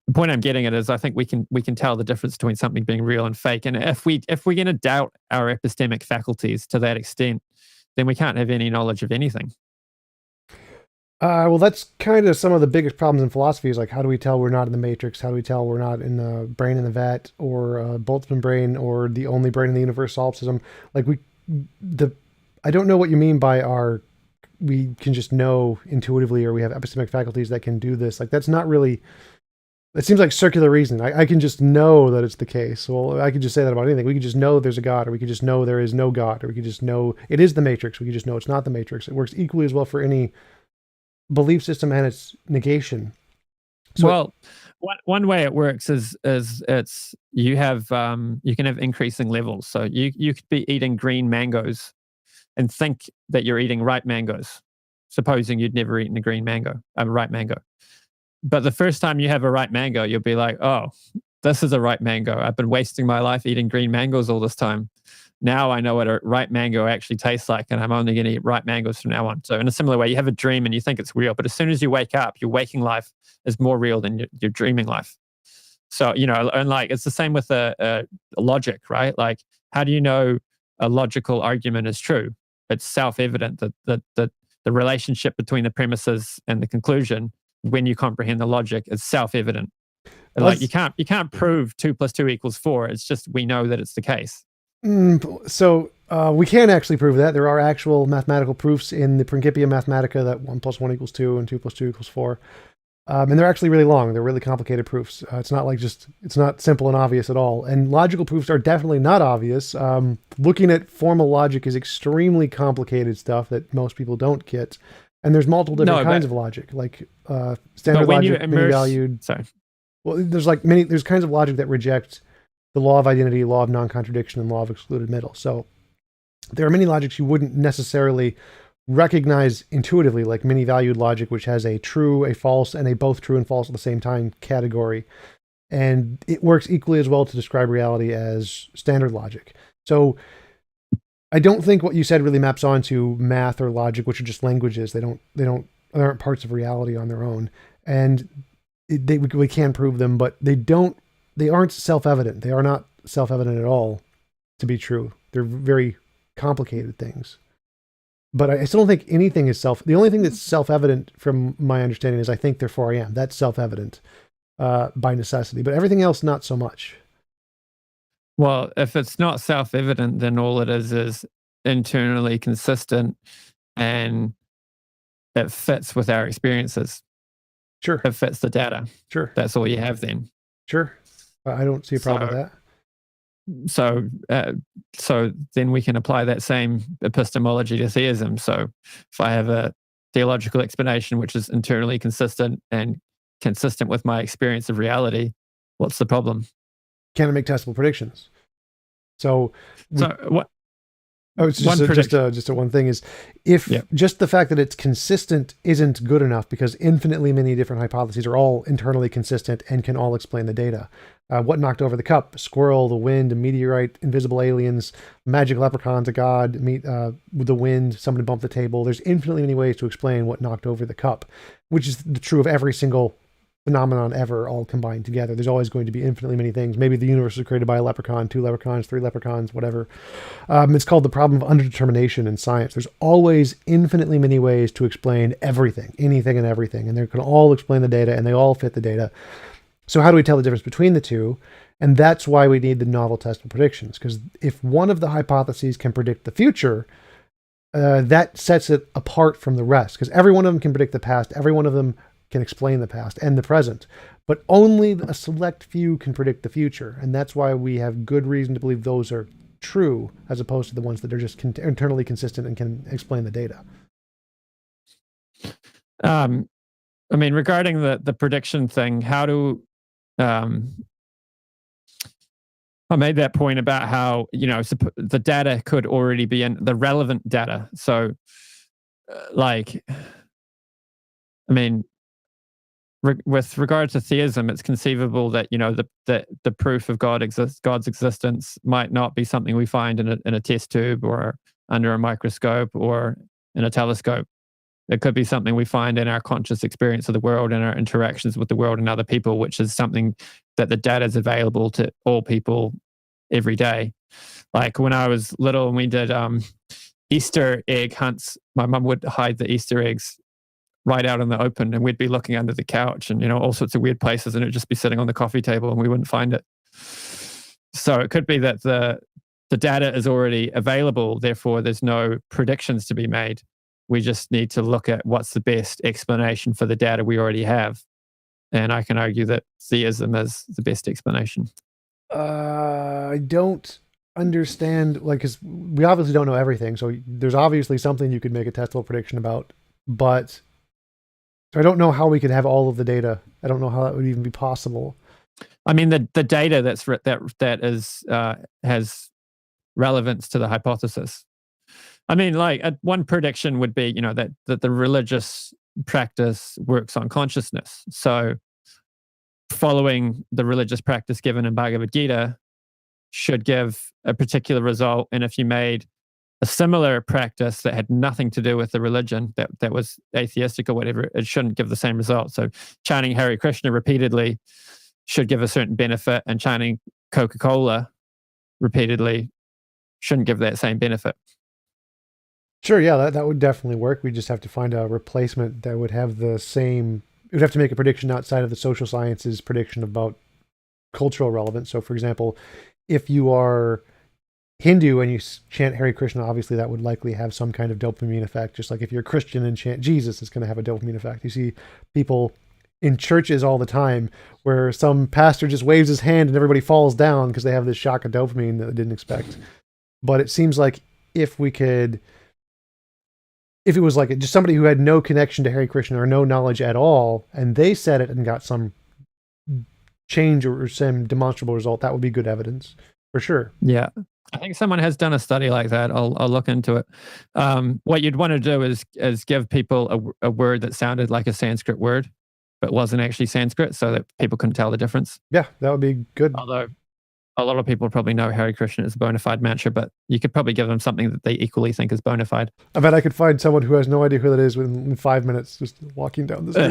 The point I'm getting at is I think we can tell the difference between something being real and fake. And if we're going to doubt our epistemic faculties to that extent, then we can't have any knowledge of anything. Well, that's kind of some of the biggest problems in philosophy is like, how do we tell we're not in the matrix? How do we tell we're not in the brain in the vat, or Boltzmann brain, or the only brain in the universe solipsism? Like I don't know what you mean by we can just know intuitively, or we have epistemic faculties that can do this. Like, that's not really, it seems like circular reasoning. I can just know that it's the case. Well, I could just say that about anything. We could just know there's a God, or we could just know there is no God, or we could just know it is the matrix. We could just know it's not the matrix. It works equally as well for any belief system and its negation. So, well, one way it works is it's you can have increasing levels. So you could be eating green mangoes and think that you're eating ripe mangoes, supposing you'd never eaten a ripe mango. But the first time you have a ripe mango, you'll be like, oh, this is a ripe mango. I've been wasting my life eating green mangoes all this time. Now I know what a ripe mango actually tastes like, and I'm only going to eat ripe mangoes from now on. So in a similar way, you have a dream and you think it's real, but as soon as you wake up, your waking life is more real than your dreaming life. So, and like, it's the same with a logic, right? Like, how do you know a logical argument is true? It's self-evident that the relationship between the premises and the conclusion, when you comprehend the logic, is self-evident. Like, you can't prove 2 + 2 = 4. It's just, we know that it's the case. So we can actually prove that. There are actual mathematical proofs in the Principia Mathematica that 1 + 1 = 2 and 2 + 2 = 4. And they're actually really long. They're really complicated proofs. It's not like it's not simple and obvious at all. And logical proofs are definitely not obvious. Looking at formal logic is extremely complicated stuff that most people don't get. And there's multiple different kinds of logic, like standard logic, many-valued. Sorry. Well, there's kinds of logic that reject the law of identity, law of non-contradiction, and law of excluded middle. So there are many logics you wouldn't necessarily recognize intuitively, like many-valued logic, which has a true, a false, and a both true and false at the same time category. And it works equally as well to describe reality as standard logic. So I don't think what you said really maps onto math or logic, which are just languages. They aren't parts of reality on their own. And we can prove them, but they aren't self-evident. They are not self-evident at all to be true. They're very complicated things. But I still don't think anything is the only thing that's self-evident from my understanding is I think therefore I am. That's self-evident by necessity, but everything else, not so much. Well, if it's not self-evident, then all it is internally consistent, and it fits with our experiences. Sure. It fits the data. Sure. That's all you have then. Sure. I don't see a problem with that. So then we can apply that same epistemology to theism. So if I have a theological explanation which is internally consistent and consistent with my experience of reality, what's the problem? Can it make testable predictions? What? Oh, it's just one thing is if just the fact that it's consistent isn't good enough, because infinitely many different hypotheses are all internally consistent and can all explain the data. What knocked over the cup? A squirrel, the wind, a meteorite, invisible aliens, magic leprechauns, a god, with the wind, somebody bumped the table. There's infinitely many ways to explain what knocked over the cup, which is true of every single phenomenon ever all combined together. There's always going to be infinitely many things. Maybe the universe was created by a leprechaun, 2 leprechauns, 3 leprechauns, whatever. It's called the problem of underdetermination in science. There's always infinitely many ways to explain everything, anything and everything, and they can all explain the data, and they all fit the data. So how do we tell the difference between the two? And that's why we need the novel testable predictions, because if one of the hypotheses can predict the future, that sets it apart from the rest, because every one of them can predict the past, every one of them can explain the past and the present, but only a select few can predict the future. And that's why we have good reason to believe those are true, as opposed to the ones that are just internally consistent and can explain the data. I mean, regarding the prediction thing, how do I made that point about how, the data could already be in the relevant data. So, like, I mean, with regard to theism, it's conceivable that the proof of God's existence might not be something we find in a test tube or under a microscope or in a telescope. It could be something we find in our conscious experience of the world and our interactions with the world and other people, which is something that the data is available to all people every day. Like when I was little and we did Easter egg hunts, my mum would hide the Easter eggs right out in the open, and we'd be looking under the couch and all sorts of weird places, and it'd just be sitting on the coffee table and we wouldn't find it. So it could be that the data is already available, therefore there's no predictions to be made. We just need to look at what's the best explanation for the data we already have. And I can argue that theism is the best explanation. I don't understand, because we obviously don't know everything. So there's obviously something you could make a testable prediction about, but I don't know how we could have all of the data. I don't know how that would even be possible. I mean, the data that is has relevance to the hypothesis. I mean, like one prediction would be, that the religious practice works on consciousness. So following the religious practice given in Bhagavad Gita should give a particular result. And if you made a similar practice that had nothing to do with the religion, that was atheistic or whatever, it shouldn't give the same result. So chanting Hare Krishna repeatedly should give a certain benefit, and chanting Coca-Cola repeatedly shouldn't give that same benefit. Sure, yeah, that would definitely work. We just have to find a replacement that would have the same. It would have to make a prediction outside of the social sciences prediction about cultural relevance. So, for example, if you are Hindu and you chant Hare Krishna, obviously that would likely have some kind of dopamine effect. Just like if you're Christian and chant Jesus, it's going to have a dopamine effect. You see people in churches all the time where some pastor just waves his hand and everybody falls down because they have this shock of dopamine that they didn't expect. But it seems like if it was like just somebody who had no connection to Hare Krishna or no knowledge at all, and they said it and got some change or some demonstrable result, that would be good evidence for sure. Yeah. I think someone has done a study like that. I'll look into it. What you'd want to do is give people a word that sounded like a Sanskrit word, but wasn't actually Sanskrit, so that people couldn't tell the difference. Yeah, that would be good. Although a lot of people probably know Hare Krishna is a bona fide mantra, but you could probably give them something that they equally think is bona fide. I bet I could find someone who has no idea who that is in 5 minutes just walking down the street.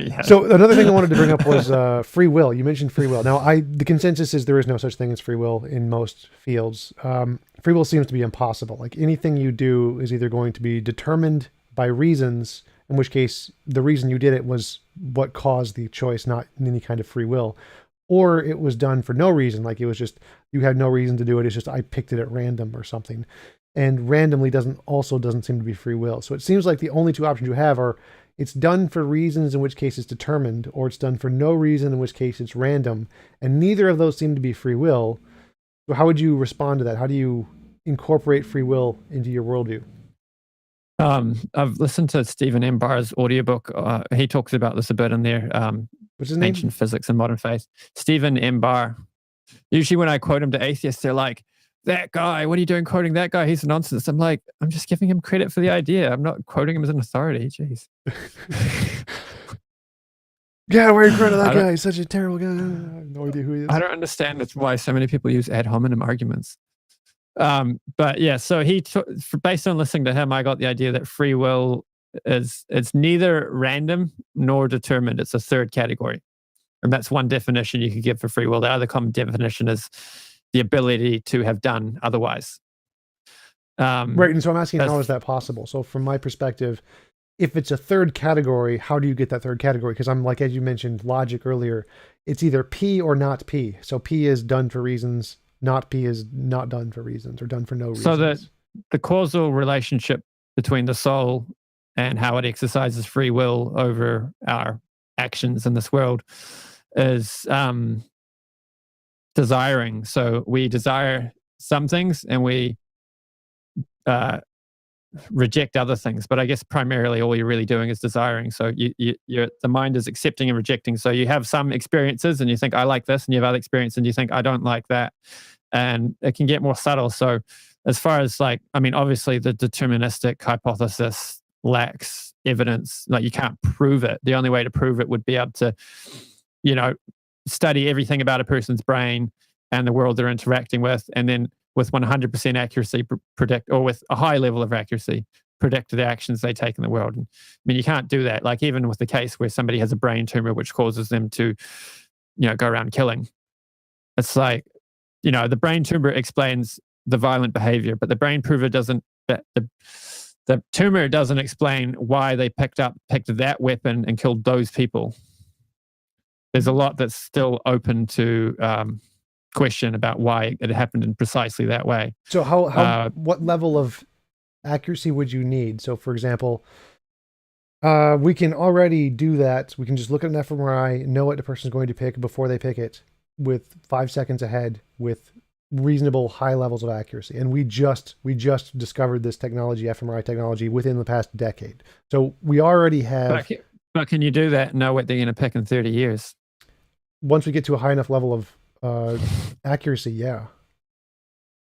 Yeah. So another thing I wanted to bring up was free will. You mentioned free will. Now, the consensus is there is no such thing as free will in most fields. Free will seems to be impossible. Like anything you do is either going to be determined by reasons, in which case the reason you did it was what caused the choice, not any kind of free will. Or it was done for no reason, like it was just, you had no reason to do it, it's just I picked it at random or something. And randomly doesn't seem to be free will. So it seems like the only two options you have are it's done for reasons, in which case it's determined, or it's done for no reason, in which case it's random. And neither of those seem to be free will. So how would you respond to that? How do you incorporate free will into your worldview? I've listened to Stephen M. Barr's audiobook. He talks about this a bit in there. What's his name? Ancient Physics and Modern Faith. Stephen M. Barr. Usually when I quote him to atheists, they're like, that guy, what are you doing quoting that guy? He's nonsense. I'm like, I'm just giving him credit for the idea. I'm not quoting him as an authority. Jeez. Yeah, where are you quoting that guy? He's such a terrible guy. I have no idea who he is. I don't understand why so many people use ad hominem arguments. But yeah, so based on listening to him, I got the idea that free will is it's neither random nor determined. It's a third category. And that's one definition you could give for free will. The other common definition is the ability to have done otherwise. Right. And so I'm asking, that's- how is that possible? So from my perspective, if it's a third category, how do you get that third category? Because I'm like, as you mentioned, logic earlier, it's either P or not P. So P is done for reasons, not P is not done for reasons or done for no reasons. So the causal relationship between the soul and how it exercises free will over our actions in this world is desiring. So we desire some things and we reject other things. But I guess primarily all you're really doing is desiring. So the mind is accepting and rejecting. So you have some experiences and you think, I like this, and you have other experiences and you think, I don't like that. And it can get more subtle. So as far as obviously the deterministic hypothesis lacks evidence. Like, you can't prove it. The only way to prove it would be able to, study everything about a person's brain and the world they're interacting with, and then with 100% accuracy predict, or with a high level of accuracy, predict the actions they take in the world. And, you can't do that. Like, even with the case where somebody has a brain tumor which causes them to, go around killing. It's like, the brain tumor explains the violent behavior, but the brain tumor doesn't. The tumor doesn't explain why they picked that weapon and killed those people. There's a lot that's still open to question about why it happened in precisely that way. So what level of accuracy would you need? So for example, we can already do that. We can just look at an fMRI, know what the person's going to pick before they pick it, with 5 seconds ahead, with reasonable high levels of accuracy. And we just discovered this technology, fMRI technology, within the past decade. So we already have. But can you do that and know what they're going to pick in 30 years? Once we get to a high enough level of accuracy, yeah.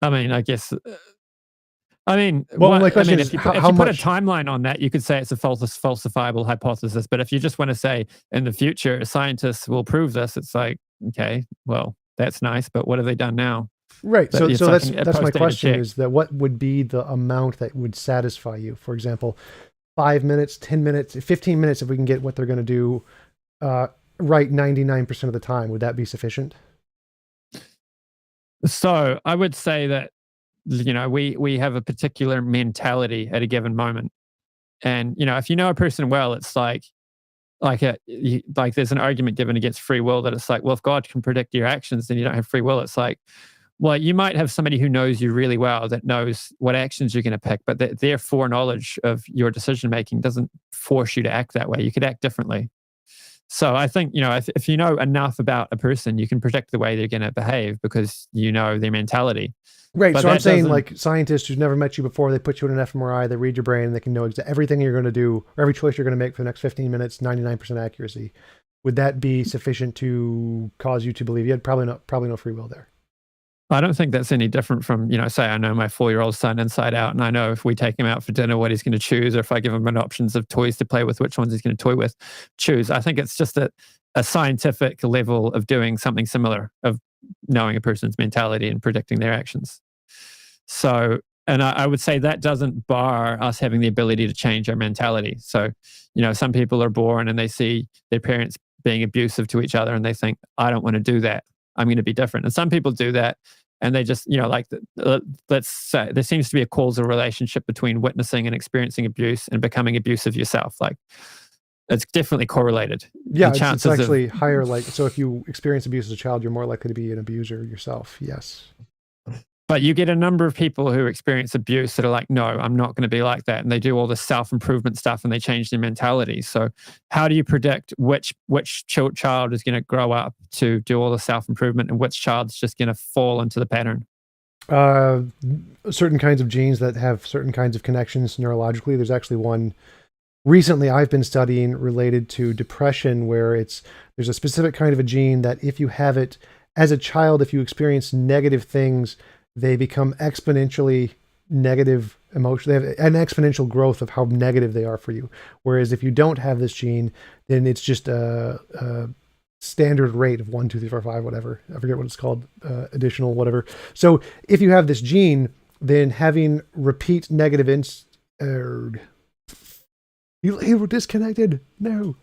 I guess. My question is, if you how put much? a timeline on that, you could say it's a falsifiable hypothesis. But if you just want to say in the future, scientists will prove this, it's like, okay, well, that's nice, but what have they done now? Right. So that's my question: check. is that what would be the amount that would satisfy you? For example, 5 minutes, 10 minutes, 15 minutes, if we can get what they're going to do right 99% of the time, would that be sufficient? So I would say that, we have a particular mentality at a given moment. And, if you know a person well, it's like there's an argument given against free will that it's like, well, if God can predict your actions, then you don't have free will. It's like, well, you might have somebody who knows you really well that knows what actions you're going to pick, but their foreknowledge of your decision making doesn't force you to act that way. You could act differently. So I think, if you know enough about a person, you can predict the way they're going to behave because you know their mentality. Right. But so I'm saying, like, scientists who've never met you before, they put you in an fMRI, they read your brain, and they can know everything you're going to do, or every choice you're going to make for the next 15 minutes, 99% accuracy. Would that be sufficient to cause you to believe you had probably no free will there? I don't think that's any different from, say I know my 4-year-old son inside out, and I know if we take him out for dinner what he's going to choose, or if I give him an options of toys to play with, which ones he's going to toy with, choose. I think it's just a scientific level of doing something similar, of knowing a person's mentality and predicting their actions. So, and I would say that doesn't bar us having the ability to change our mentality. So, some people are born and they see their parents being abusive to each other and they think, I don't want to do that. I'm going to be different. And some people do that and they just, let's say there seems to be a causal relationship between witnessing and experiencing abuse and becoming abusive yourself. Like, it's definitely correlated. Yeah, it's actually higher. Like, so if you experience abuse as a child, you're more likely to be an abuser yourself. Yes. But you get a number of people who experience abuse that are like, no, I'm not going to be like that. And they do all this self-improvement stuff and they change their mentality. So how do you predict which child is going to grow up to do all the self-improvement and which child's just going to fall into the pattern? Certain kinds of genes that have certain kinds of connections neurologically. There's actually one recently I've been studying related to depression, where there's a specific kind of a gene that if you have it as a child, if you experience negative things, they become exponentially negative emotion. They have an exponential growth of how negative they are for you. Whereas if you don't have this gene, then it's just a standard rate of 1, 2, 3, 4, 5, whatever. I forget what it's called, additional, whatever. So if you have this gene, then having repeat negative He disconnected. No.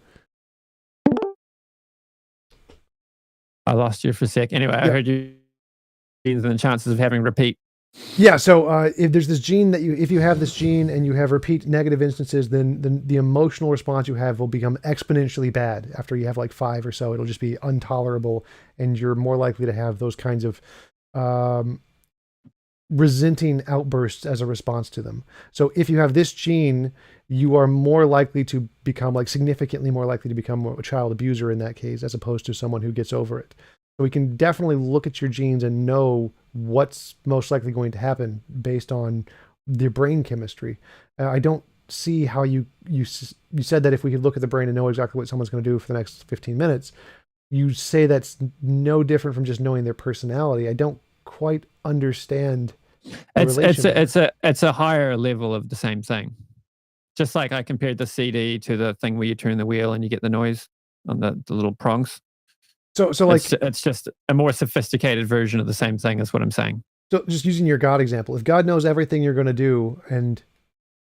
I lost you for a sec. Anyway, I heard you and the chances of having repeat. Yeah, so if there's this gene if you have this gene and you have repeat negative instances, then the emotional response you have will become exponentially bad. After you have like 5 or so, it'll just be intolerable, and you're more likely to have those kinds of resenting outbursts as a response to them. So if you have this gene, you are more likely to become, like, significantly more likely to become a child abuser in that case, as opposed to someone who gets over it. So we can definitely look at your genes and know what's most likely going to happen based on their brain chemistry. I don't see how you said that if we could look at the brain and know exactly what someone's going to do for the next 15 minutes, you say that's no different from just knowing their personality. I don't quite understand. It's a higher level of the same thing. Just like I compared the CD to the thing where you turn the wheel and you get the noise on the little prongs. So like it's just a more sophisticated version of the same thing, is what I'm saying. So just using your God example, if God knows everything you're going to do, and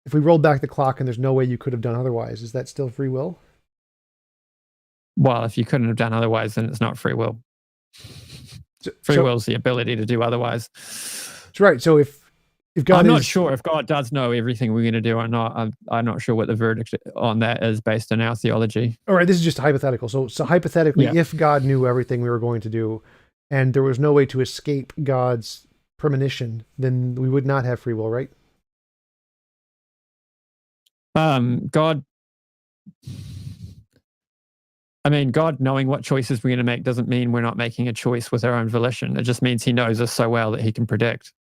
if we rolled back the clock and there's no way you could have done otherwise, is that still free will? Well, if you couldn't have done otherwise, then it's not free will. Free will is the ability to do otherwise. That's right. So if God I'm not sure if God does know everything we're going to do or not. I'm not sure what the verdict on that is based on our theology. All right, this is just hypothetical. So hypothetically, if God knew everything we were going to do, and there was no way to escape God's premonition, then we would not have free will, right? God knowing what choices we're going to make doesn't mean we're not making a choice with our own volition. It just means he knows us so well that he can predict.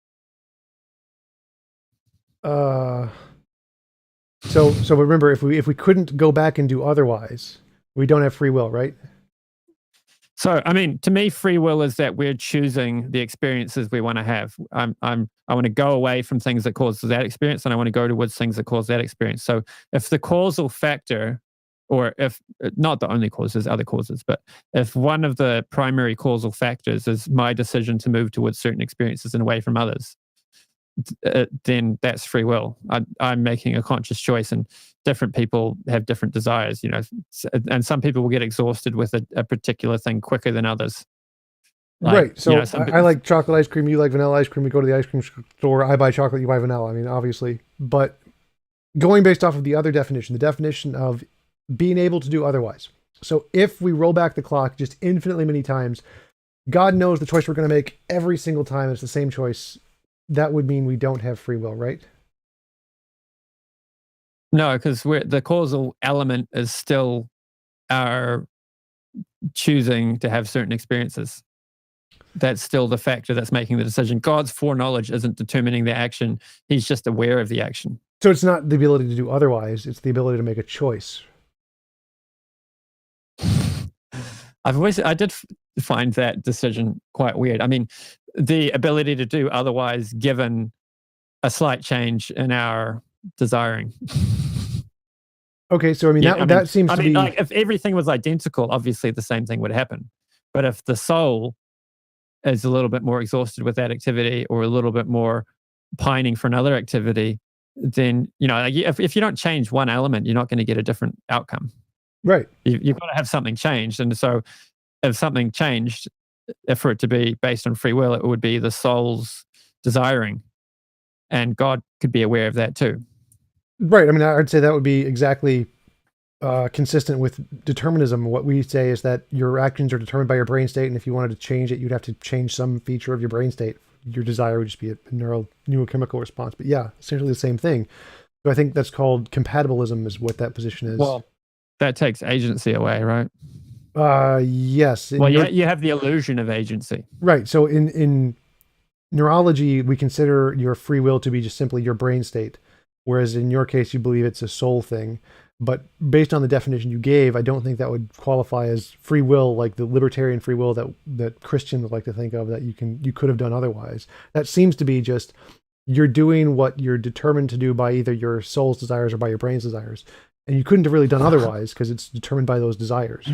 So remember, if we couldn't go back and do otherwise, we don't have free will, right? So, to me, free will is that we're choosing the experiences we want to have. I want to go away from things that cause that experience, and I want to go towards things that cause that experience. So if the causal factor, or if not the only cause, there's other causes, but if one of the primary causal factors is my decision to move towards certain experiences and away from others, then that's free will. I'm making a conscious choice, and different people have different desires, and some people will get exhausted with a particular thing quicker than others. Right. So I like chocolate ice cream. You like vanilla ice cream. We go to the ice cream store. I buy chocolate. You buy vanilla. Obviously, but going based off of the other definition, the definition of being able to do otherwise. So if we roll back the clock just infinitely many times, God knows the choice we're going to make every single time. It's the same choice. That would mean we don't have free will, right? No, because the causal element is still our choosing to have certain experiences. That's still the factor that's making the decision. God's foreknowledge isn't determining the action. He's just aware of the action. So it's not the ability to do otherwise. It's the ability to make a choice. I did find that decision quite weird. The ability to do otherwise given a slight change in our desiring. Okay, so that seems to be like, if everything was identical, obviously the same thing would happen. But if the soul is a little bit more exhausted with that activity, or a little bit more pining for another activity, then if you don't change one element, you're not going to get a different outcome. Right. You've got to have something changed, and so if something changed, for it to be based on free will, it would be the soul's desiring, and God could be aware of that too. Right. I'd say that would be exactly consistent with determinism. What we say is that your actions are determined by your brain state, and if you wanted to change it, you'd have to change some feature of your brain state. Your desire would just be a neurochemical response. But yeah, essentially the same thing. So I think that's called compatibilism, is what that position is. Well, that takes agency away, right? Yes. Well, you have the illusion of agency. Right. So in neurology, we consider your free will to be just simply your brain state, whereas in your case, you believe it's a soul thing. But based on the definition you gave, I don't think that would qualify as free will, like the libertarian free will that Christians like to think of, that you could have done otherwise. That seems to be just you're doing what you're determined to do by either your soul's desires or by your brain's desires. And you couldn't have really done otherwise because it's determined by those desires.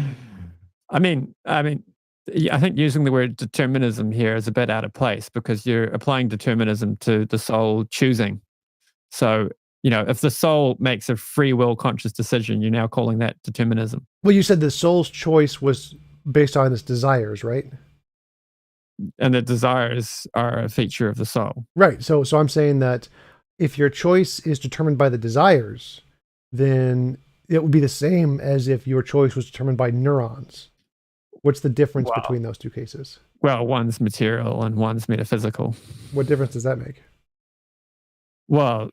I think using the word determinism here is a bit out of place, because you're applying determinism to the soul choosing. So if the soul makes a free will conscious decision, you're now calling that determinism. Well, you said the soul's choice was based on its desires, right? And the desires are a feature of the soul. Right. So I'm saying that if your choice is determined by the desires, then it would be the same as if your choice was determined by neurons. What's the difference between those two cases? Well, one's material and one's metaphysical. What difference does that make? Well,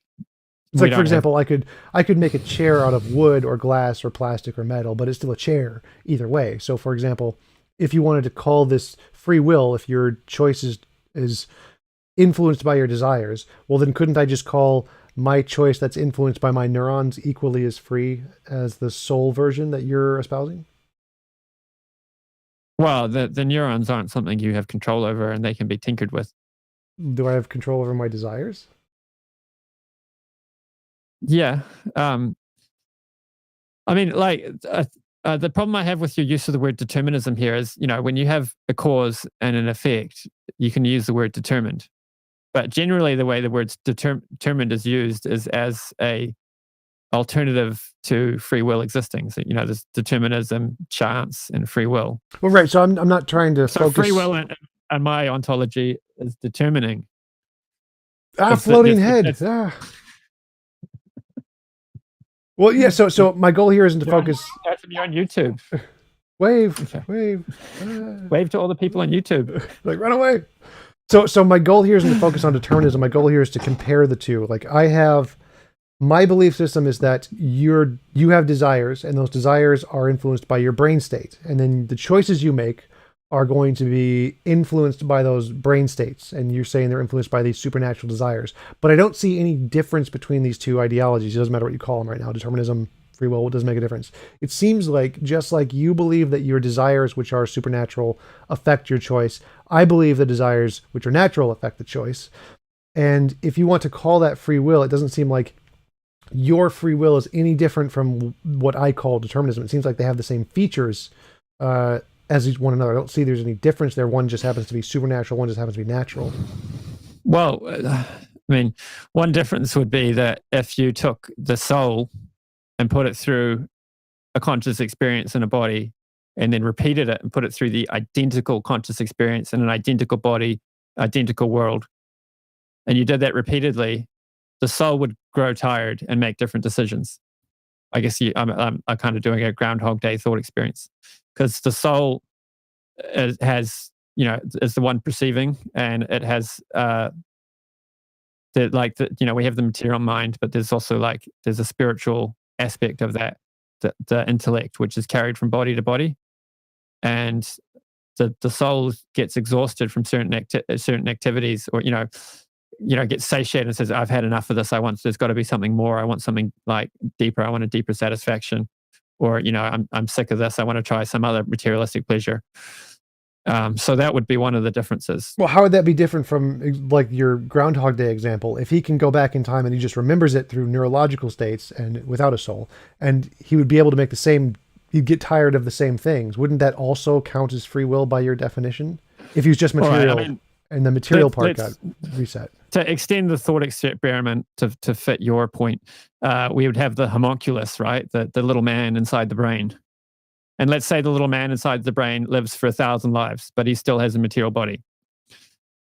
it's like, for example, I could make a chair out of wood or glass or plastic or metal, but it's still a chair either way. So, for example, if you wanted to call this free will, if your choice is influenced by your desires, well, then couldn't I just call my choice that's influenced by my neurons equally as free as the soul version that you're espousing? Well, the neurons aren't something you have control over, and they can be tinkered with. Do I have control over my desires? Yeah. I mean, the problem I have with your use of the word determinism here is, when you have a cause and an effect, you can use the word determined. But generally, the way the word determined is used is as a alternative to free will existing. So, there's determinism, chance, and free will. Well, right. So I'm not trying to focus. Free will and my ontology is determining. Floating head. Well, yeah. So my goal here isn't to focus. You're on YouTube. Wave. Wave to all the people on YouTube. Like, run away. So my goal here isn't to focus on determinism. My goal here is to compare the two. Like, my belief system is that you have desires, and those desires are influenced by your brain state. And then the choices you make are going to be influenced by those brain states. And you're saying they're influenced by these supernatural desires. But I don't see any difference between these two ideologies. It doesn't matter what you call them right now. Determinism, free will, it doesn't make a difference. It seems like just like you believe that your desires, which are supernatural, affect your choice, I believe the desires, which are natural, affect the choice. And if you want to call that free will, it doesn't seem like your free will is any different from what I call determinism. It seems like they have the same features as one another. I don't see there's any difference there. One just happens to be supernatural, one just happens to be natural. Well, I mean, one difference would be that if you took the soul and put it through a conscious experience in a body, and then repeated it and put it through the identical conscious experience in an identical body, identical world, and you did that repeatedly, the soul would grow tired and make different decisions. I guess I'm kind of doing a Groundhog Day thought experience, because the soul is the one perceiving, and it has we have the material mind, but there's also there's a spiritual aspect of that, the intellect, which is carried from body to body, and the soul gets exhausted from certain activities, or gets satiated and says, I've had enough of this. There's got to be something more. I want something deeper. I want a deeper satisfaction. Or, I'm sick of this. I want to try some other materialistic pleasure. So that would be one of the differences. Well, how would that be different from your Groundhog Day example? If he can go back in time and he just remembers it through neurological states and without a soul, and he would be able to make he'd get tired of the same things. Wouldn't that also count as free will by your definition? If he was just material, and the material part got reset. To extend the thought experiment to fit your point, we would have the homunculus, right? The little man inside the brain. And let's say the little man inside the brain lives for 1,000 lives, but he still has a material body.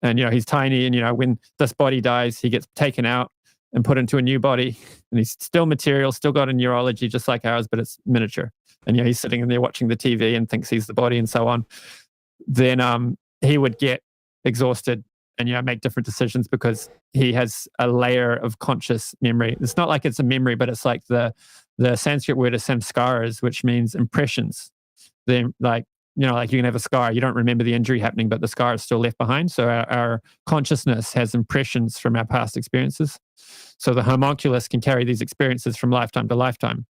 And, he's tiny, and, when this body dies, he gets taken out and put into a new body. And he's still material, still got a neurology just like ours, but it's miniature. And, he's sitting in there watching the TV and thinks he's the body and so on. Then he would get exhausted and make different decisions because he has a layer of conscious memory. It's not like it's a memory, but it's like the Sanskrit word is samskaras, which means impressions. Then you can have a scar, you don't remember the injury happening, but the scar is still left behind. So our consciousness has impressions from our past experiences. So the homunculus can carry these experiences from lifetime to lifetime.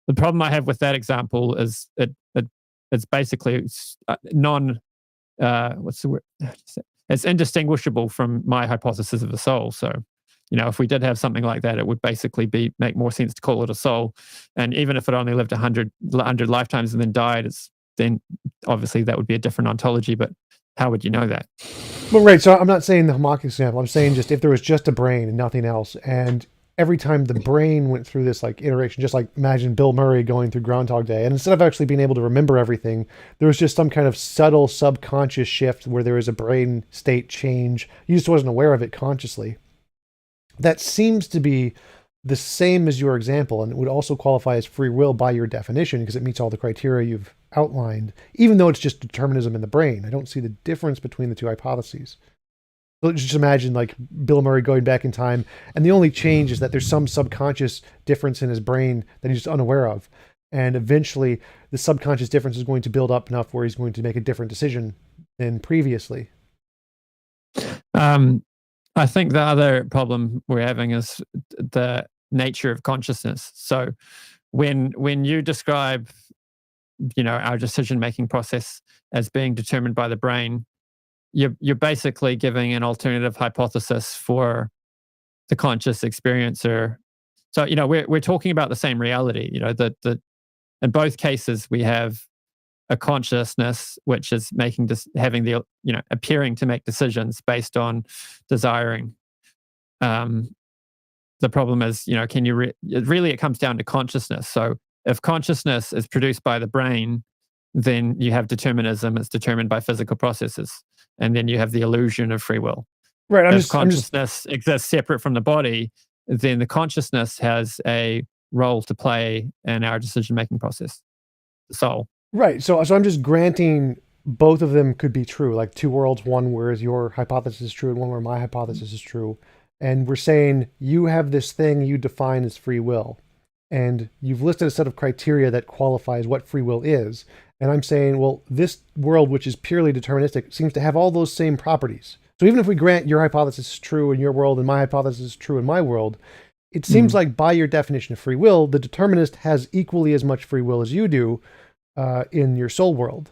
The problem I have with that example is it's basically what's the word? It's indistinguishable from my hypothesis of the soul. So, if we did have something like that, it would basically make more sense to call it a soul. And even if it only lived 100 lifetimes and then died, then obviously that would be a different ontology. But how would you know that? Well, right. So I'm not saying the homunculus example. I'm saying just if there was just a brain and nothing else, and every time the brain went through this like iteration, just like imagine Bill Murray going through Groundhog Day, and instead of actually being able to remember everything, there was just some kind of subtle subconscious shift where there was a brain state change. You just wasn't aware of it consciously. That seems to be the same as your example, and it would also qualify as free will by your definition because it meets all the criteria you've outlined, even though it's just determinism in the brain. I don't see the difference between the two hypotheses. So just imagine like Bill Murray going back in time, and the only change is that there's some subconscious difference in his brain that he's just unaware of. And eventually, the subconscious difference is going to build up enough where he's going to make a different decision than previously. I think the other problem we're having is the nature of consciousness. So when you describe, our decision-making process as being determined by the brain, you're basically giving an alternative hypothesis for the conscious experiencer. So, we're talking about the same reality. That in both cases we have a consciousness which is having the appearing to make decisions based on desiring. The problem is, can you it comes down to consciousness. So if consciousness is produced by the brain, then you have determinism. It's determined by physical processes, and then you have the illusion of free will. Right. If consciousness exists separate from the body, then the consciousness has a role to play in our decision-making process. The soul. Right. So I'm just granting both of them could be true, like two worlds, one where your hypothesis is true and one where my hypothesis is true. And we're saying you have this thing you define as free will. And you've listed a set of criteria that qualifies what free will is. And I'm saying, well, this world, which is purely deterministic, seems to have all those same properties. So even if we grant your hypothesis is true in your world and my hypothesis is true in my world, it seems like by your definition of free will, the determinist has equally as much free will as you do in your soul world.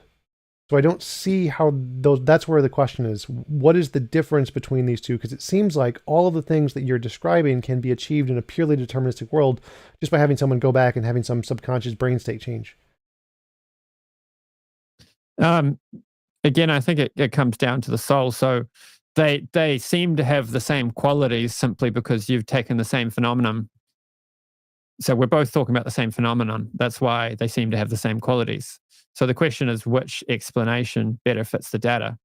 So I don't see how that's where the question is. What is the difference between these two? Because it seems like all of the things that you're describing can be achieved in a purely deterministic world just by having someone go back and having some subconscious brain state change. Again, I think it comes down to the soul. So they seem to have the same qualities simply because you've taken the same phenomenon. So we're both talking about the same phenomenon. That's why they seem to have the same qualities. So the question is, which explanation better fits the data?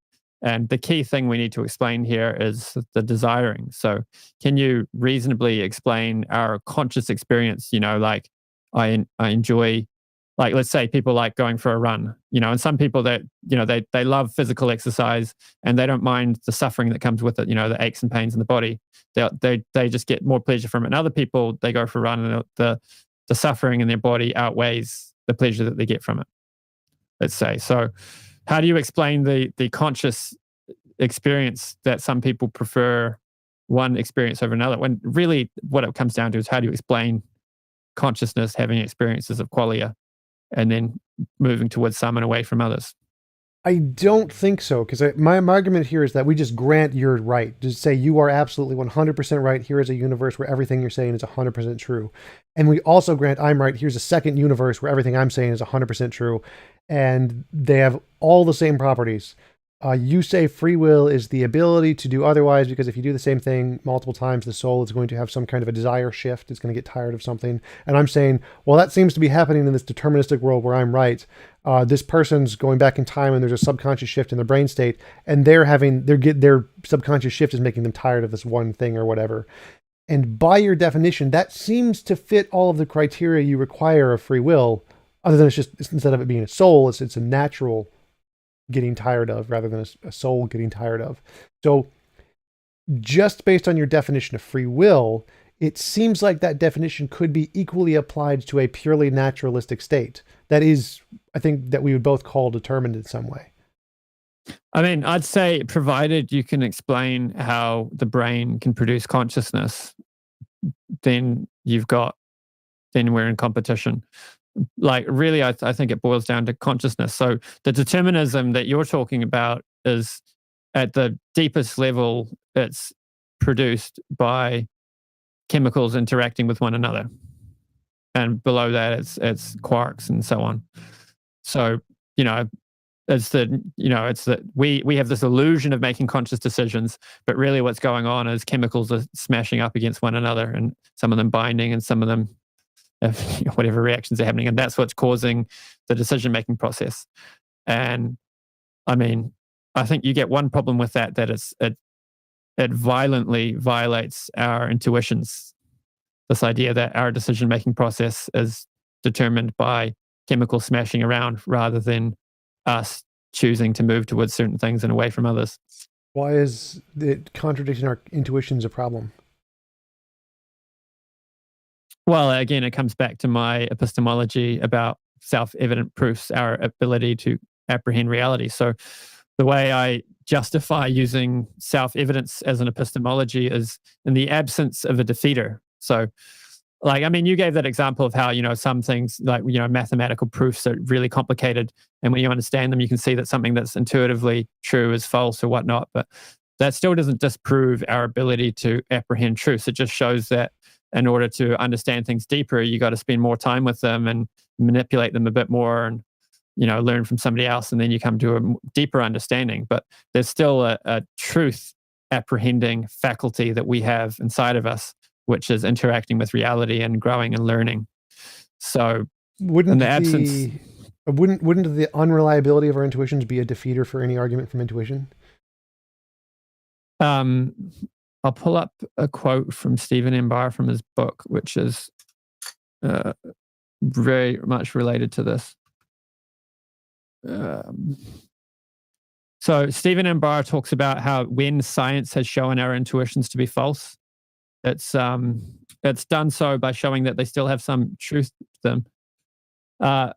And the key thing we need to explain here is the desiring. So can you reasonably explain our conscious experience? Like I enjoy, like let's say people like going for a run, and some people that, they love physical exercise and they don't mind the suffering that comes with it, the aches and pains in the body. They just get more pleasure from it. And other people, they go for a run and the suffering in their body outweighs the pleasure that they get from it, let's say. So how do you explain the conscious experience that some people prefer one experience over another, when really what it comes down to is how do you explain consciousness having experiences of qualia and then moving towards some and away from others? I don't think so, because my argument here is that we just grant you're right. Just say you are absolutely 100% right. Here is a universe where everything you're saying is 100% true. And we also grant I'm right. Here's a second universe where everything I'm saying is 100% true. And they have all the same properties. You say free will is the ability to do otherwise, because if you do the same thing multiple times, the soul is going to have some kind of a desire shift. It's going to get tired of something. And I'm saying, well, that seems to be happening in this deterministic world where I'm right. This person's going back in time and there's a subconscious shift in their brain state, and their subconscious shift is making them tired of this one thing or whatever. And by your definition, that seems to fit all of the criteria you require of free will, other than instead of it being a soul, it's a natural getting tired of rather than a soul getting tired of. So just based on your definition of free will, it seems like that definition could be equally applied to a purely naturalistic state. That is, I think, that we would both call determined in some way. I mean, I'd say provided you can explain how the brain can produce consciousness, then we're in competition. Like really, I think it boils down to consciousness. So the determinism that you're talking about is at the deepest level, it's produced by chemicals interacting with one another. And below that, it's quarks and so on. So, it's that we have this illusion of making conscious decisions, but really what's going on is chemicals are smashing up against one another, and some of them binding, and some of them have whatever reactions are happening, and that's what's causing the decision-making process. And I mean, I think you get one problem with that it violently violates our intuitions. This idea that our decision-making process is determined by chemicals smashing around rather than us choosing to move towards certain things and away from others. Why is it contradicting our intuitions a problem? Well, again, it comes back to my epistemology about self-evident proofs, our ability to apprehend reality. So the way I justify using self-evidence as an epistemology is in the absence of a defeater. So, like, I mean, you gave that example of how, some things like, mathematical proofs are really complicated. And when you understand them, you can see that something that's intuitively true is false or whatnot. But that still doesn't disprove our ability to apprehend truths. It just shows that in order to understand things deeper, you got to spend more time with them and manipulate them a bit more and, learn from somebody else. And then you come to a deeper understanding. But there's still a truth apprehending faculty that we have inside of us, which is interacting with reality and growing and learning. So wouldn't the unreliability of our intuitions be a defeater for any argument from intuition? I'll pull up a quote from Stephen M. Barr from his book, which is very much related to this. So Stephen M. Barr talks about how when science has shown our intuitions to be false, it's done so by showing that they still have some truth to them.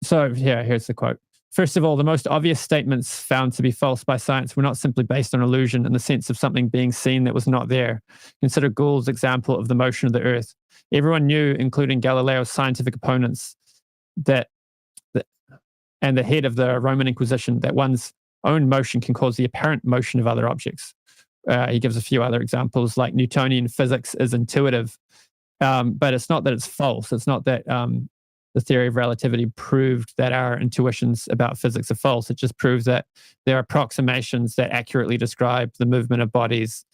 So here's the quote. First of all, the most obvious statements found to be false by science were not simply based on illusion in the sense of something being seen that was not there. Consider Gould's example of the motion of the Earth. Everyone knew, including Galileo's scientific opponents, and the head of the Roman Inquisition, that one's own motion can cause the apparent motion of other objects. He gives a few other examples, like Newtonian physics is intuitive, but it's not that it's false. It's not that the theory of relativity proved that our intuitions about physics are false. It just proves that there are approximations that accurately describe the movement of bodies,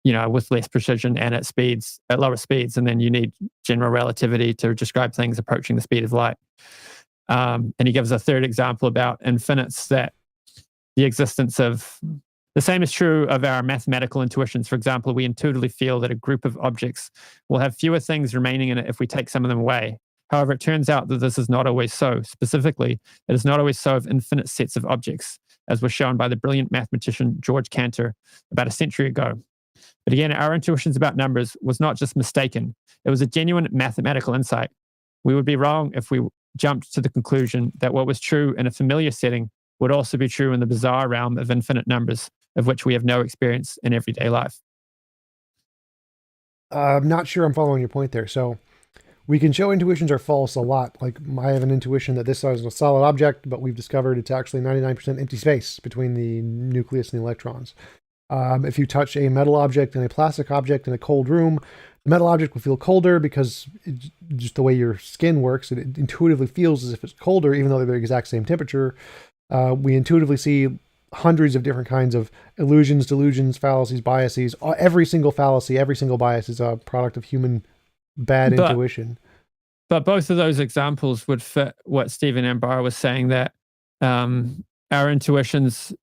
with less precision and at lower speeds. And then you need general relativity to describe things approaching the speed of light. And he gives a third example about infinites, that the existence of the same is true of our mathematical intuitions. For example, we intuitively feel that a group of objects will have fewer things remaining in it if we take some of them away. However, it turns out that this is not always so. Specifically, it is not always so of infinite sets of objects, as was shown by the brilliant mathematician George Cantor about a century ago. But again, our intuitions about numbers was not just mistaken. It was a genuine mathematical insight. We would be wrong if we jumped to the conclusion that what was true in a familiar setting would also be true in the bizarre realm of infinite numbers, of which we have no experience in everyday life. I'm not sure I'm following your point there. So we can show intuitions are false a lot. Like, I have an intuition that this is a solid object, but we've discovered it's actually 99% empty space between the nucleus and the electrons. If you touch a metal object and a plastic object in a cold room, the metal object will feel colder because just the way your skin works, it intuitively feels as if it's colder, even though they're the exact same temperature. We intuitively see hundreds of different kinds of illusions, delusions, fallacies, biases. Every single fallacy, every single bias is a product of human bad intuition. But both of those examples would fit what Stephen M. Barr was saying, that our intuitions,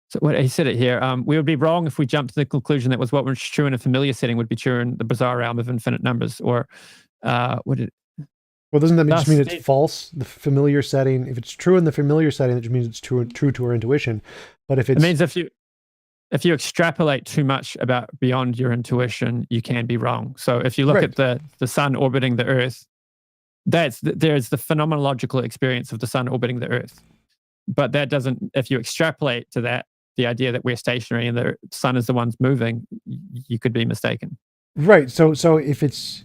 so what he said it here, we would be wrong if we jumped to the conclusion that what was true in a familiar setting would be true in the bizarre realm of infinite numbers. Or well, doesn't that just mean it's false? The familiar setting, if it's true in the familiar setting, that just means it's true to our intuition. But if it means if you extrapolate too much beyond your intuition, you can be wrong. So if you look at the sun orbiting the Earth, there's the phenomenological experience of the sun orbiting the Earth. But that doesn't, if you extrapolate to that, the idea that we're stationary and the sun is the one's moving, you could be mistaken. Right. So if it's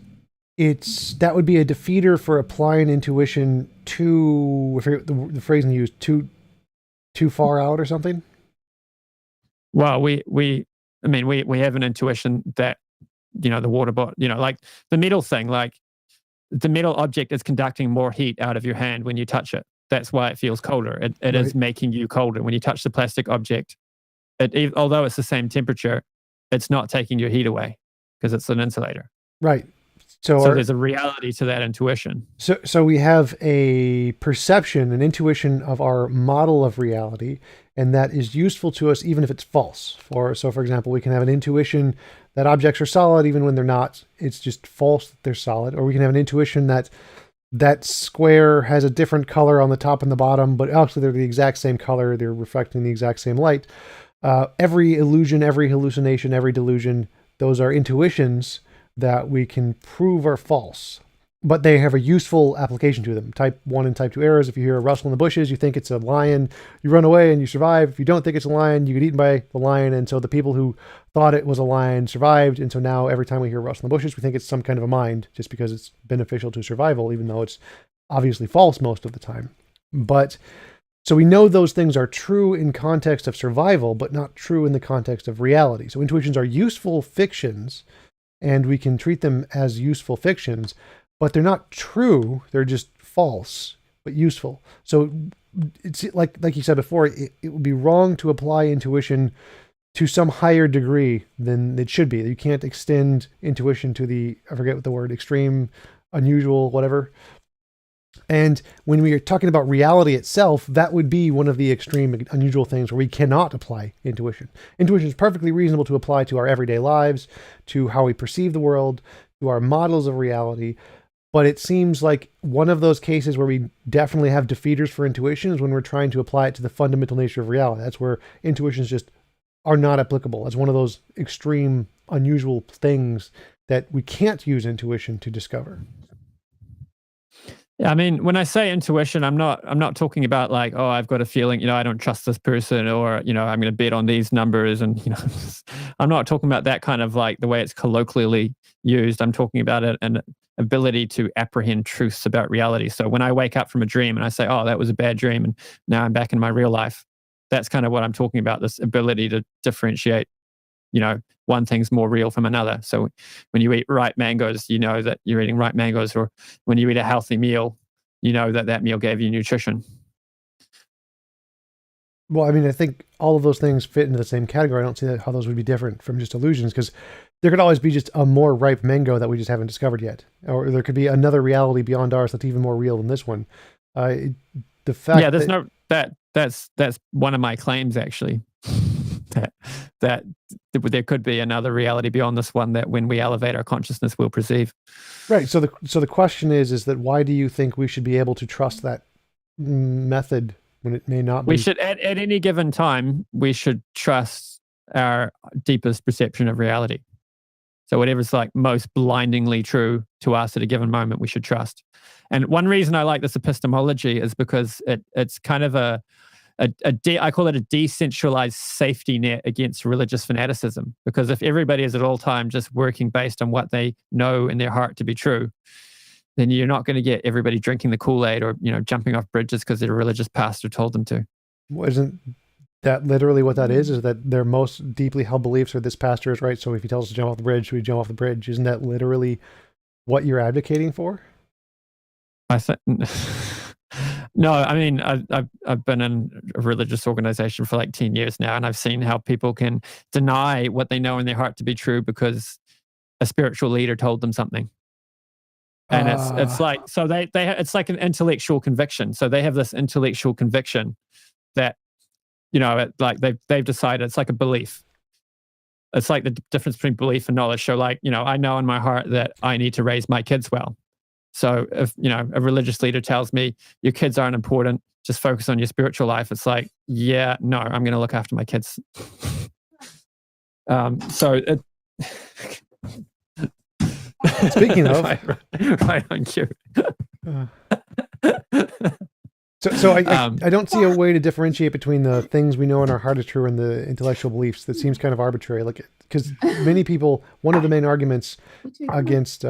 that would be a defeater for applying intuition I forget the phrasing you used, too far out or something. Well, we have an intuition that, the water bottle, like the metal thing, like the metal object is conducting more heat out of your hand when you touch it. That's why it feels colder. It Right. is making you colder. When you touch the plastic object, although it's the same temperature, it's not taking your heat away because it's an insulator. Right. So there's a reality to that intuition. So we have a perception, an intuition of our model of reality, and that is useful to us even if it's false. For example, we can have an intuition that objects are solid even when they're not. It's just false that they're solid. Or we can have an intuition that that square has a different color on the top and the bottom, but actually they're the exact same color. They're reflecting the exact same light. Every illusion, every hallucination, every delusion, those are intuitions that we can prove are false, but they have a useful application to them. Type 1 and type 2 errors. If you hear a rustle in the bushes, you think it's a lion, you run away and you survive. If you don't think it's a lion, you get eaten by the lion. And so the people who thought it was a lion survived. And so now every time we hear a rustle in the bushes, we think it's some kind of a mind just because it's beneficial to survival, even though it's obviously false most of the time. But so we know those things are true in context of survival, but not true in the context of reality. So intuitions are useful fictions, and we can treat them as useful fictions, but they're not true. They're just false, but useful. So it's like you said before, it would be wrong to apply intuition to some higher degree than it should be. You can't extend intuition to the, I forget what the word, extreme, unusual, whatever. And when we are talking about reality itself, that would be one of the extreme, unusual things where we cannot apply intuition. Intuition is perfectly reasonable to apply to our everyday lives, to how we perceive the world, to our models of reality. But it seems like one of those cases where we definitely have defeaters for intuition is when we're trying to apply it to the fundamental nature of reality. That's where intuitions just are not applicable. It's one of those extreme, unusual things that we can't use intuition to discover. Yeah, I mean, when I say intuition, I'm not talking about like, oh, I've got a feeling, I don't trust this person, or, I'm going to bet on these numbers. And, I'm not talking about that kind of like the way it's colloquially used. I'm talking about an ability to apprehend truths about reality. So when I wake up from a dream and I say, oh, that was a bad dream, and now I'm back in my real life, that's kind of what I'm talking about, this ability to differentiate, one thing's more real from another. So when you eat ripe mangoes, you know that you're eating ripe mangoes, or when you eat a healthy meal, you know that meal gave you nutrition. Well, I mean, I think all of those things fit into the same category. I don't see how those would be different from just illusions, because there could always be just a more ripe mango that we just haven't discovered yet. Or there could be another reality beyond ours that's even more real than this one. The fact that's one of my claims, actually. that there could be another reality beyond this one that when we elevate our consciousness we'll perceive. Right. So the question is that why do you think we should be able to trust that method when it may not be? We should, at any given time, we should trust our deepest perception of reality. So whatever's like most blindingly true to us at a given moment, we should trust. And one reason I like this epistemology is because it's kind of I call it a decentralized safety net against religious fanaticism. Because if everybody is at all time just working based on what they know in their heart to be true, then you're not going to get everybody drinking the Kool-Aid or jumping off bridges because their religious pastor told them to. Well, isn't that literally what that is that their most deeply held beliefs are this pastor is right, so if he tells us to jump off the bridge, we jump off the bridge? Isn't that literally what you're advocating for? I think no. I mean, I've been in a religious organization for like 10 years now, and I've seen how people can deny what they know in their heart to be true because a spiritual leader told them something. And it's like, so they it's like an intellectual conviction. So they have this intellectual conviction that like they've decided, it's like a belief. It's like the difference between belief and knowledge. So like, I know in my heart that I need to raise my kids well. So if, a religious leader tells me your kids aren't important, just focus on your spiritual life. It's like, yeah, no, I'm going to look after my kids. Speaking of, right on cue. So I don't see a way to differentiate between the things we know in our heart is true and the intellectual beliefs. That seems kind of arbitrary. Like, because many people, one of the main arguments against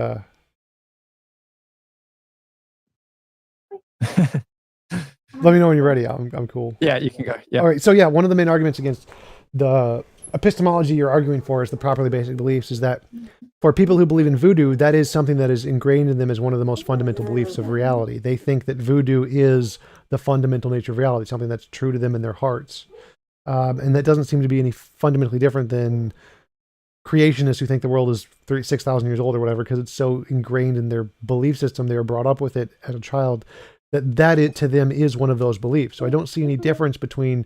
let me know when you're ready. I'm cool. Yeah, you can go. Yeah. All right. So yeah, one of the main arguments against the epistemology you're arguing for is the properly basic beliefs is that for people who believe in voodoo, that is something that is ingrained in them as one of the most fundamental beliefs of reality. They think that voodoo is the fundamental nature of reality, something that's true to them in their hearts. And that doesn't seem to be any fundamentally different than creationists who think the world is 6,000 years old or whatever, because it's so ingrained in their belief system. They were brought up with it as a child that it to them is one of those beliefs. So I don't see any difference between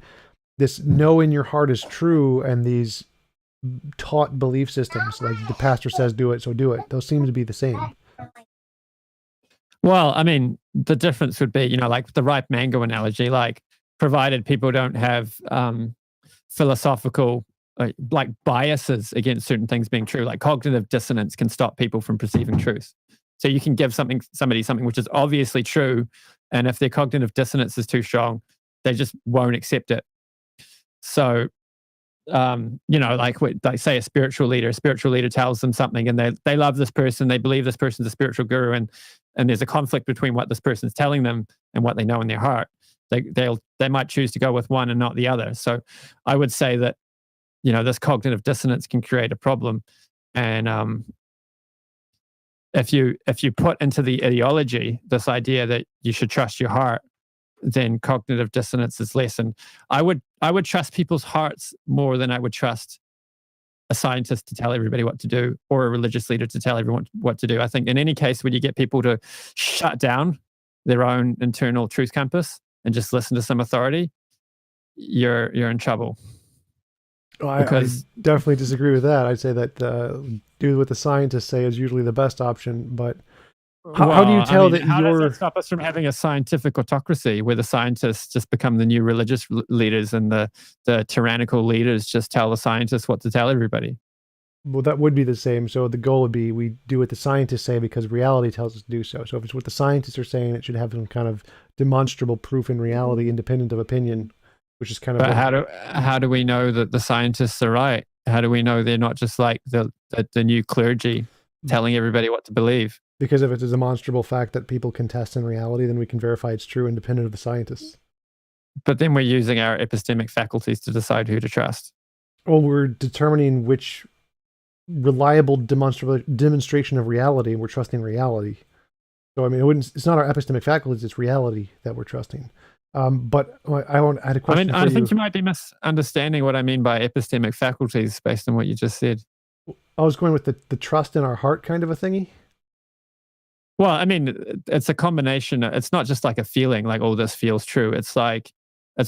this know in your heart is true and these taught belief systems, like the pastor says do it, so do it. Those seem to be the same. Well, I mean, the difference would be, like the ripe mango analogy, like provided people don't have philosophical like biases against certain things being true, like cognitive dissonance can stop people from perceiving truth. So you can give somebody something which is obviously true, and if their cognitive dissonance is too strong, they just won't accept it. So, like say a spiritual leader tells them something, and they love this person, they believe this person's a spiritual guru, and there's a conflict between what this person's telling them and what they know in their heart. They might choose to go with one and not the other. So I would say that this cognitive dissonance can create a problem, and if you put into the ideology this idea that you should trust your heart, then cognitive dissonance is less. And I would trust people's hearts more than I would trust a scientist to tell everybody what to do or a religious leader to tell everyone what to do. I think in any case, when you get people to shut down their own internal truth compass and just listen to some authority, you're in trouble. I definitely disagree with that. I'd say that do what the scientists say is usually the best option. But how do you tell that how does that stop us from having a scientific autocracy where the scientists just become the new religious leaders and the tyrannical leaders just tell the scientists what to tell everybody? Well, that would be the same. So the goal would be we do what the scientists say because reality tells us to do so. So if it's what the scientists are saying, it should have some kind of demonstrable proof in reality, independent of opinion, which is kind of. But how do we know that the scientists are right? How do we know they're not just like the new clergy telling everybody what to believe? Because if it's a demonstrable fact that people can test in reality, then we can verify it's true independent of the scientists. But then we're using our epistemic faculties to decide who to trust. Well, we're determining which reliable demonstration of reality, and we're trusting reality. So, I mean, it's not our epistemic faculties, it's reality that we're trusting. But I had a question. I think you might be misunderstanding what I mean by epistemic faculties based on what you just said. I was going with the trust in our heart kind of a thingy. Well, I mean, it's a combination. It's not just like a feeling like, oh, this feels true. It's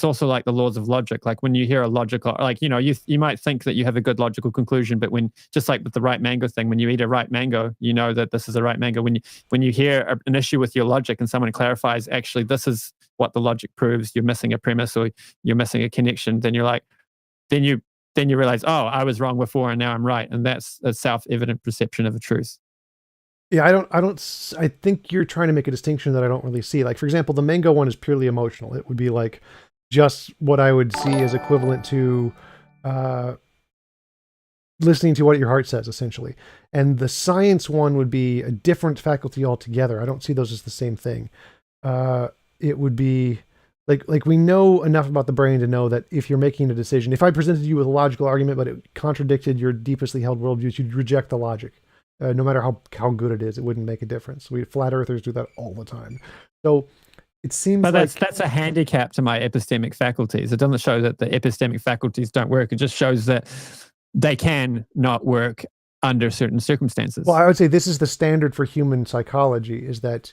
also like the laws of logic. Like when you hear a logical, like, you might think that you have a good logical conclusion, but just like with the ripe mango thing, when you eat a ripe mango, you know that this is a ripe mango. When you hear an issue with your logic and someone clarifies, actually, this is what the logic proves, you're missing a premise or you're missing a connection, then you're like, then you realize, oh, I was wrong before and now I'm right. And that's a self-evident perception of a truth. Yeah, I think you're trying to make a distinction that I don't really see. Like, for example, the mango one is purely emotional. It would be like just what I would see as equivalent to listening to what your heart says, essentially. And the science one would be a different faculty altogether. I don't see those as the same thing. It would be like we know enough about the brain to know that if you're making a decision, if I presented you with a logical argument, but it contradicted your deeply held worldviews, you'd reject the logic. No matter how good it is, it wouldn't make a difference. Flat earthers do that all the time. So it seems but that's a handicap to my epistemic faculties. It doesn't show that the epistemic faculties don't work. It just shows that they can not work under certain circumstances. Well, I would say this is the standard for human psychology, is that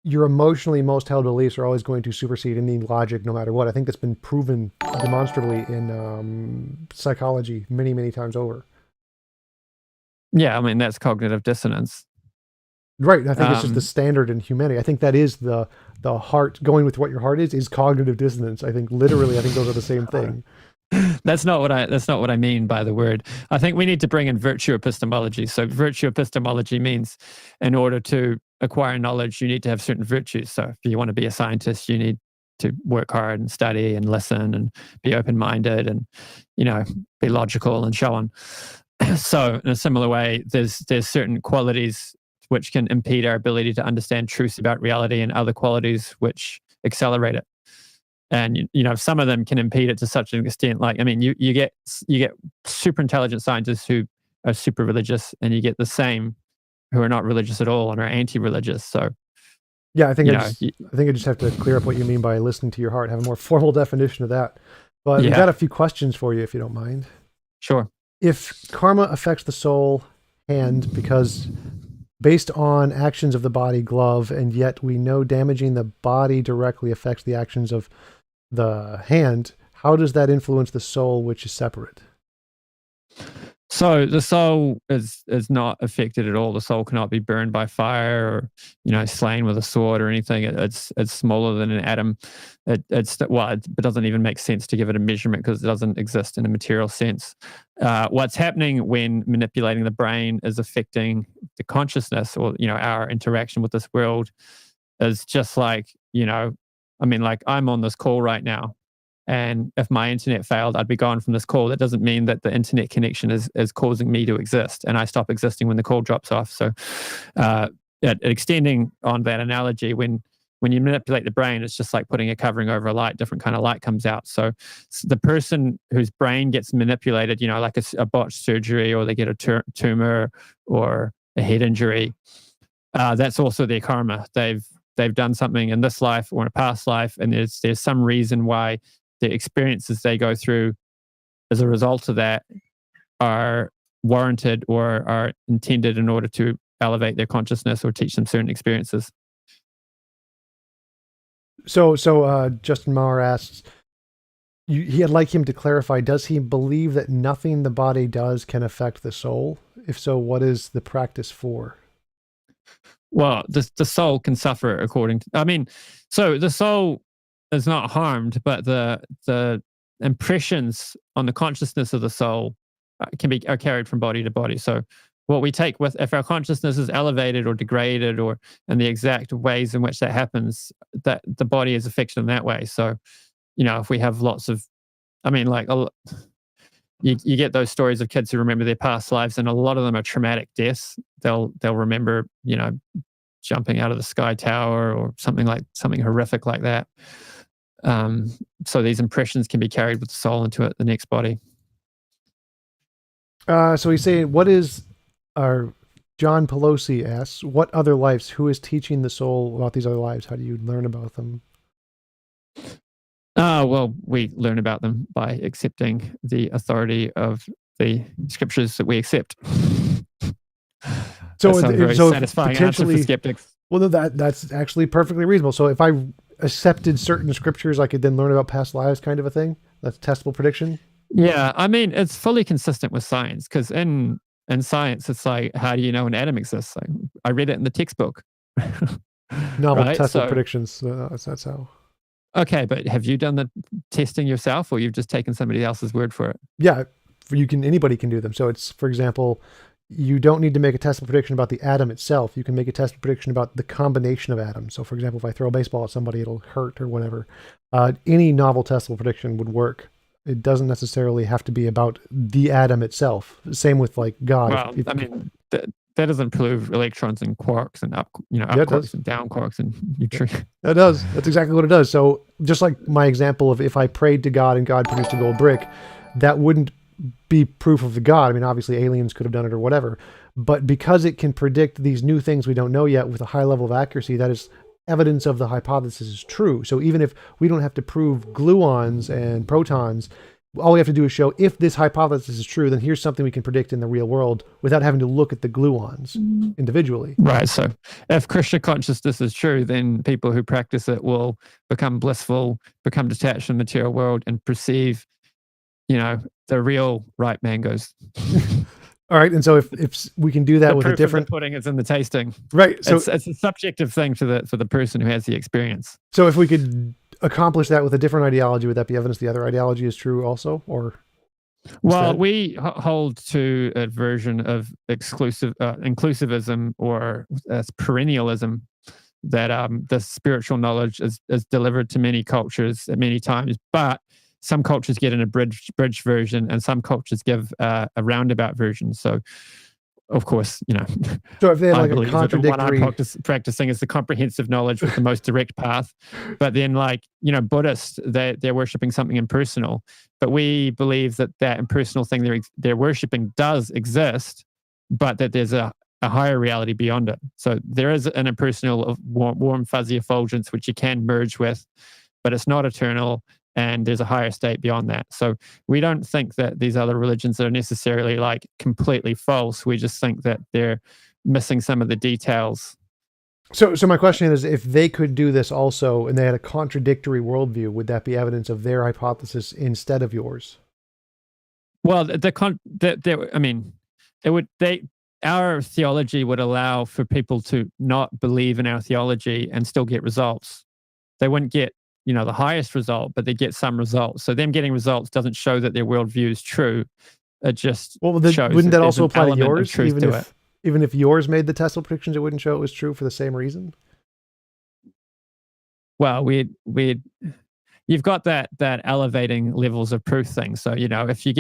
your emotionally most held beliefs are always going to supersede any logic no matter what. I think that's been proven demonstrably in psychology many, many times over. Yeah, I mean, that's cognitive dissonance. Right. I think it's just the standard in humanity. I think that is the heart, going with what your heart is cognitive dissonance. I think literally, I think those are the same thing. That's not what I mean by the word. I think we need to bring in virtue epistemology. So virtue epistemology means in order to acquire knowledge, you need to have certain virtues. So if you want to be a scientist, you need to work hard and study and listen and be open-minded and, be logical and so on. So in a similar way, there's certain qualities which can impede our ability to understand truths about reality and other qualities which accelerate it. And, some of them can impede it to such an extent. Like, I mean, you get super intelligent scientists who are super religious, and you get the same who are not religious at all and are anti-religious. So Yeah, I think You I know, just I think I just have to clear up what you mean by listening to your heart, have a more formal definition of that. But we've got yeah, a few questions for you if you don't mind. sure. If karma affects the soul hand because based on actions of the body glove, and yet we know damaging the body directly affects the actions of the hand, how does that influence the soul, which is separate? So the soul is not affected at all. The soul cannot be burned by fire or slain with a sword or anything. It's smaller than an atom. It doesn't even make sense to give it a measurement because it doesn't exist in a material sense. What's happening when manipulating the brain is affecting the consciousness or our interaction with this world is just like like I'm on this call right now. And if my internet failed, I'd be gone from this call. That doesn't mean that the internet connection is causing me to exist, and I stop existing when the call drops off. So, extending on that analogy, when you manipulate the brain, it's just like putting a covering over a light. Different kind of light comes out. So, the person whose brain gets manipulated, like a botched surgery, or they get a tumor or a head injury, that's also their karma. They've done something in this life or in a past life, and there's some reason why the experiences they go through as a result of that are warranted or are intended in order to elevate their consciousness or teach them certain experiences. So Justin Maurer asks, he'd like him to clarify, does he believe that nothing the body does can affect the soul? If so, what is the practice for? Well, the soul can suffer according to, so the soul is not harmed, but the impressions on the consciousness of the soul are carried from body to body. So what we take with, if our consciousness is elevated or degraded, or in the exact ways in which that happens, that the body is affected in that way. So, if we have lots of, you get those stories of kids who remember their past lives, and a lot of them are traumatic deaths. They'll remember, jumping out of the sky tower or something horrific like that. So these impressions can be carried with the soul into the next body. So he's saying, what is our John Pelosi asks, what other lives? Who is teaching the soul about these other lives? How do you learn about them? Well, we learn about them by accepting the authority of the scriptures that we accept. So that's a very satisfying answer for skeptics. Well, no, that's actually perfectly reasonable. So if I accepted certain scriptures, I could then learn about past lives, kind of a thing. That's testable prediction. Yeah, it's fully consistent with science, because in science, it's like, how do you know an atom exists? Like, I read it in the textbook. Novel right? Testable predictions. That's how. Okay, but have you done the testing yourself, or you've just taken somebody else's word for it? Yeah, anybody can do them. So it's, for example, you don't need to make a testable prediction about the atom itself. You can make a testable prediction about the combination of atoms. So, for example, if I throw a baseball at somebody, it'll hurt or whatever. Any novel testable prediction would work. It doesn't necessarily have to be about the atom itself. Same with like God. Well, that doesn't prove electrons and quarks and up quarks and down quarks and neutrinos. That does. That's exactly what it does. So just like my example of if I prayed to God and God produced a gold brick, that wouldn't be proof of the God. Obviously aliens could have done it or whatever, but because it can predict these new things we don't know yet with a high level of accuracy, that is evidence of the hypothesis is true. So even if we don't have to prove gluons and protons, all we have to do is show if this hypothesis is true, then here's something we can predict in the real world without having to look at the gluons individually. Right. So if Krishna consciousness is true, then people who practice it will become blissful, become detached from the material world, and perceive, the real ripe mangoes. All right. And so if we can do that with a different, the pudding is in the tasting. Right. So it's a subjective thing for the person who has the experience. So if we could accomplish that with a different ideology, would that be evidence the other ideology is true also? Or well, we hold to a version of inclusivism or perennialism, that the spiritual knowledge is delivered to many cultures at many times, but some cultures get an abridged version, and some cultures give a roundabout version. So, of course, So if they have like a contradictory, the one I'm practicing is the comprehensive knowledge with the most direct path. But then, Buddhists, they're worshiping something impersonal. But we believe that impersonal thing they're worshiping does exist, but that there's a a higher reality beyond it. So there is an impersonal, warm, fuzzy effulgence which you can merge with, but it's not eternal, and there's a higher state beyond that. So we don't think that these other religions are necessarily like completely false. We just think that they're missing some of the details. So my question is, if they could do this also, and they had a contradictory worldview, would that be evidence of their hypothesis instead of yours? Well, I mean, it would. Our theology would allow for people to not believe in our theology and still get results. They wouldn't get, the highest result, but they get some results. So them getting results doesn't show that their worldview is true. It just shows. Wouldn't that also apply to yours? Truth to it. Even if yours made the Tesla predictions, it wouldn't show it was true for the same reason? Well, you've got that elevating levels of proof thing. So, if you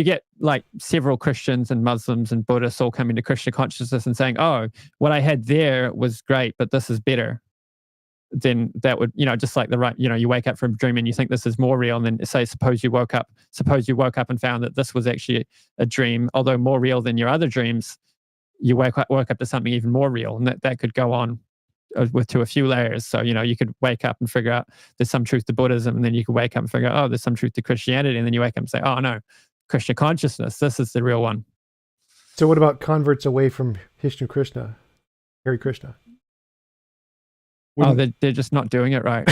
get like several Christians and Muslims and Buddhists all coming to Krishna consciousness and saying, oh, what I had there was great, but this is better, then that would, just like you wake up from a dream and you think this is more real. And then suppose you woke up and found that this was actually a dream, although more real than your other dreams. You woke up to something even more real, and that could go on to a few layers. So, you could wake up and figure out there's some truth to Buddhism, and then you could wake up and figure out, oh, there's some truth to Christianity, and then you wake up and say, oh no, Krishna consciousness, this is the real one. So what about converts away from Hare Krishna? They're just not doing it right.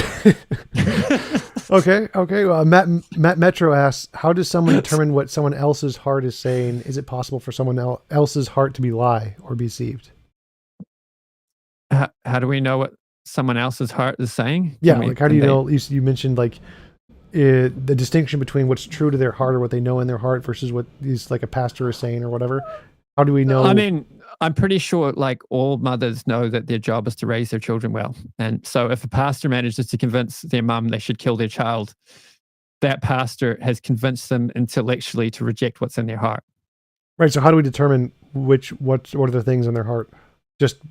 Okay. Well, Matt Metro asks, how does someone determine what someone else's heart is saying? Is it possible for someone else's heart to be lie or be deceived? How do we know what someone else's heart is saying? Yeah, how do you know? You mentioned like the distinction between what's true to their heart or what they know in their heart versus what these like a pastor is saying or whatever. How do we know? I mean, I'm pretty sure like all mothers know that their job is to raise their children well. And so if a pastor manages to convince their mum they should kill their child, that pastor has convinced them intellectually to reject what's in their heart. Right. So how do we determine what are the things in their heart?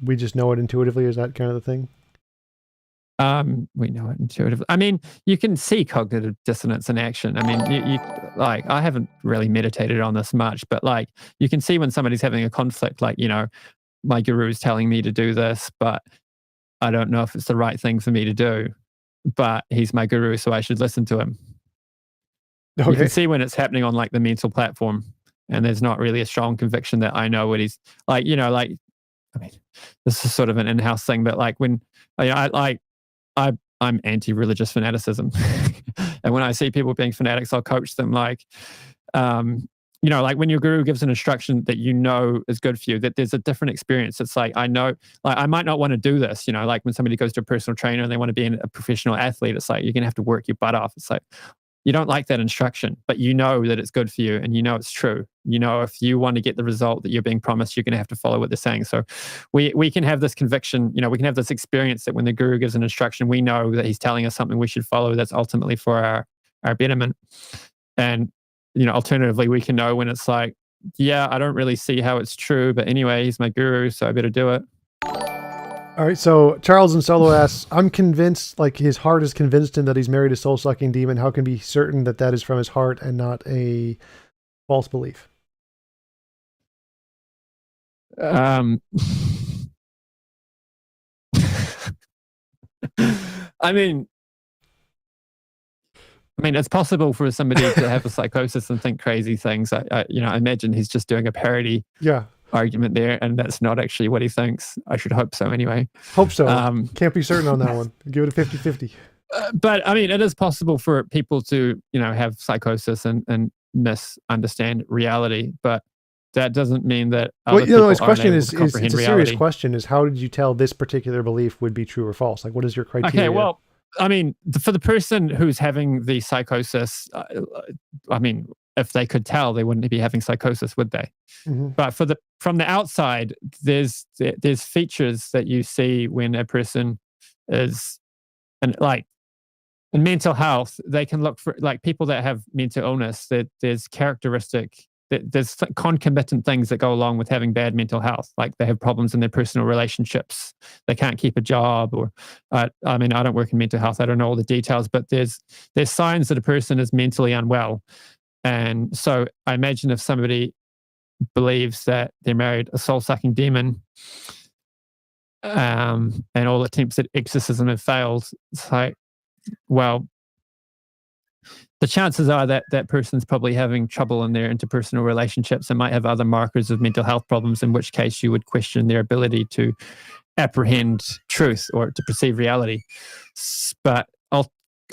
We just know it intuitively? Is that kind of the thing? We know it intuitively. I mean, you can see cognitive dissonance in action. I mean, you like, I haven't really meditated on this much, but like, you can see when somebody's having a conflict, like, my guru is telling me to do this, but I don't know if it's the right thing for me to do, but he's my guru, so I should listen to him. Okay. You can see when it's happening on like the mental platform, and there's not really a strong conviction that I know what he's like, I mean, this is sort of an in-house thing, but like when I'm anti-religious fanaticism. And when I see people being fanatics, I'll coach them like, like when your guru gives an instruction that is good for you, that there's a different experience. It's like, I know, like I might not want to do this, like when somebody goes to a personal trainer and they want to be a professional athlete, it's like, you're going to have to work your butt off. It's like, you don't like that instruction, but you know that it's good for you and it's true. If you want to get the result that you're being promised, you're going to have to follow what they're saying. So we can have this conviction, we can have this experience that when the guru gives an instruction, we know that he's telling us something we should follow that's ultimately for our betterment. And, alternatively, we can know when it's like, yeah, I don't really see how it's true, but anyway, he's my guru, so I better do it. All right, so Charles in Solo asks, I'm convinced, like his heart is convinced him that he's married a soul-sucking demon. How can be certain that is from his heart and not a false belief? I mean, it's possible for somebody to have a psychosis and think crazy things. I imagine he's just doing a parody. Yeah. Argument there, and that's not actually what he thinks. I should hope so anyway. Hope so. Can't be certain on that one. Give it a 50-50. But I mean, it is possible for people to, have psychosis and misunderstand reality, but that doesn't mean that other people his question is it's a reality. Serious question is, how did you tell this particular belief would be true or false? Like, what is your criteria? Okay, well, I mean, for the person who's having the psychosis, if they could tell, they wouldn't be having psychosis, would they? Mm-hmm. But from the outside, there's features that you see when a person is, and like in mental health, they can look for like people that have mental illness. That there's concomitant things that go along with having bad mental health. Like they have problems in their personal relationships. They can't keep a job, or I don't work in mental health. I don't know all the details, but there's signs that a person is mentally unwell. And so I imagine if somebody believes that they married a soul-sucking demon, and all attempts at exorcism have failed. It's like, well, the chances are that that person's probably having trouble in their interpersonal relationships and might have other markers of mental health problems, in which case you would question their ability to apprehend truth or to perceive reality. But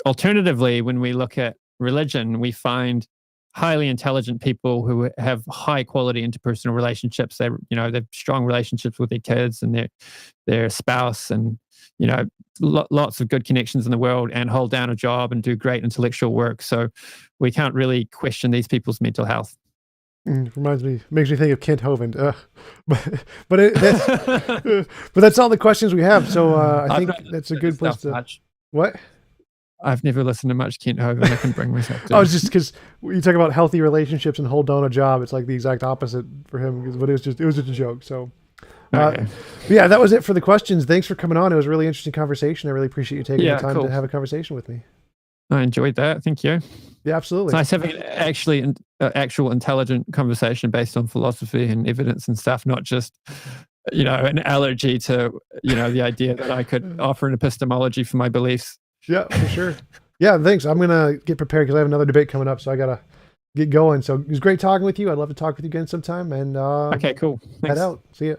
alternatively, when we look at religion, we find highly intelligent people who have high quality interpersonal relationships. They have strong relationships with their kids and their spouse, and lots of good connections in the world, and hold down a job and do great intellectual work. So we can't really question these people's mental health. Makes me think of Kent Hovind. But that's all the questions we have. So I think that's a good place to. Much. What? I've never listened to much Kent Hovind. I can bring myself to. Oh, it's just because you talk about healthy relationships and hold down a job. It's like the exact opposite for him. But it was just a joke. So. Okay. Yeah, that was it for the questions. Thanks for coming on. It was a really interesting conversation. I really appreciate you taking the time to have a conversation with me. I enjoyed that. Thank you. Yeah, absolutely. It's nice having an actual intelligent conversation based on philosophy and evidence and stuff, not just, an allergy to, the idea that I could offer an epistemology for my beliefs. Yeah, for sure. Yeah, thanks. I'm going to get prepared because I have another debate coming up, so I got to get going. So it was great talking with you. I'd love to talk with you again sometime. And okay, cool. Thanks. Head out. See ya.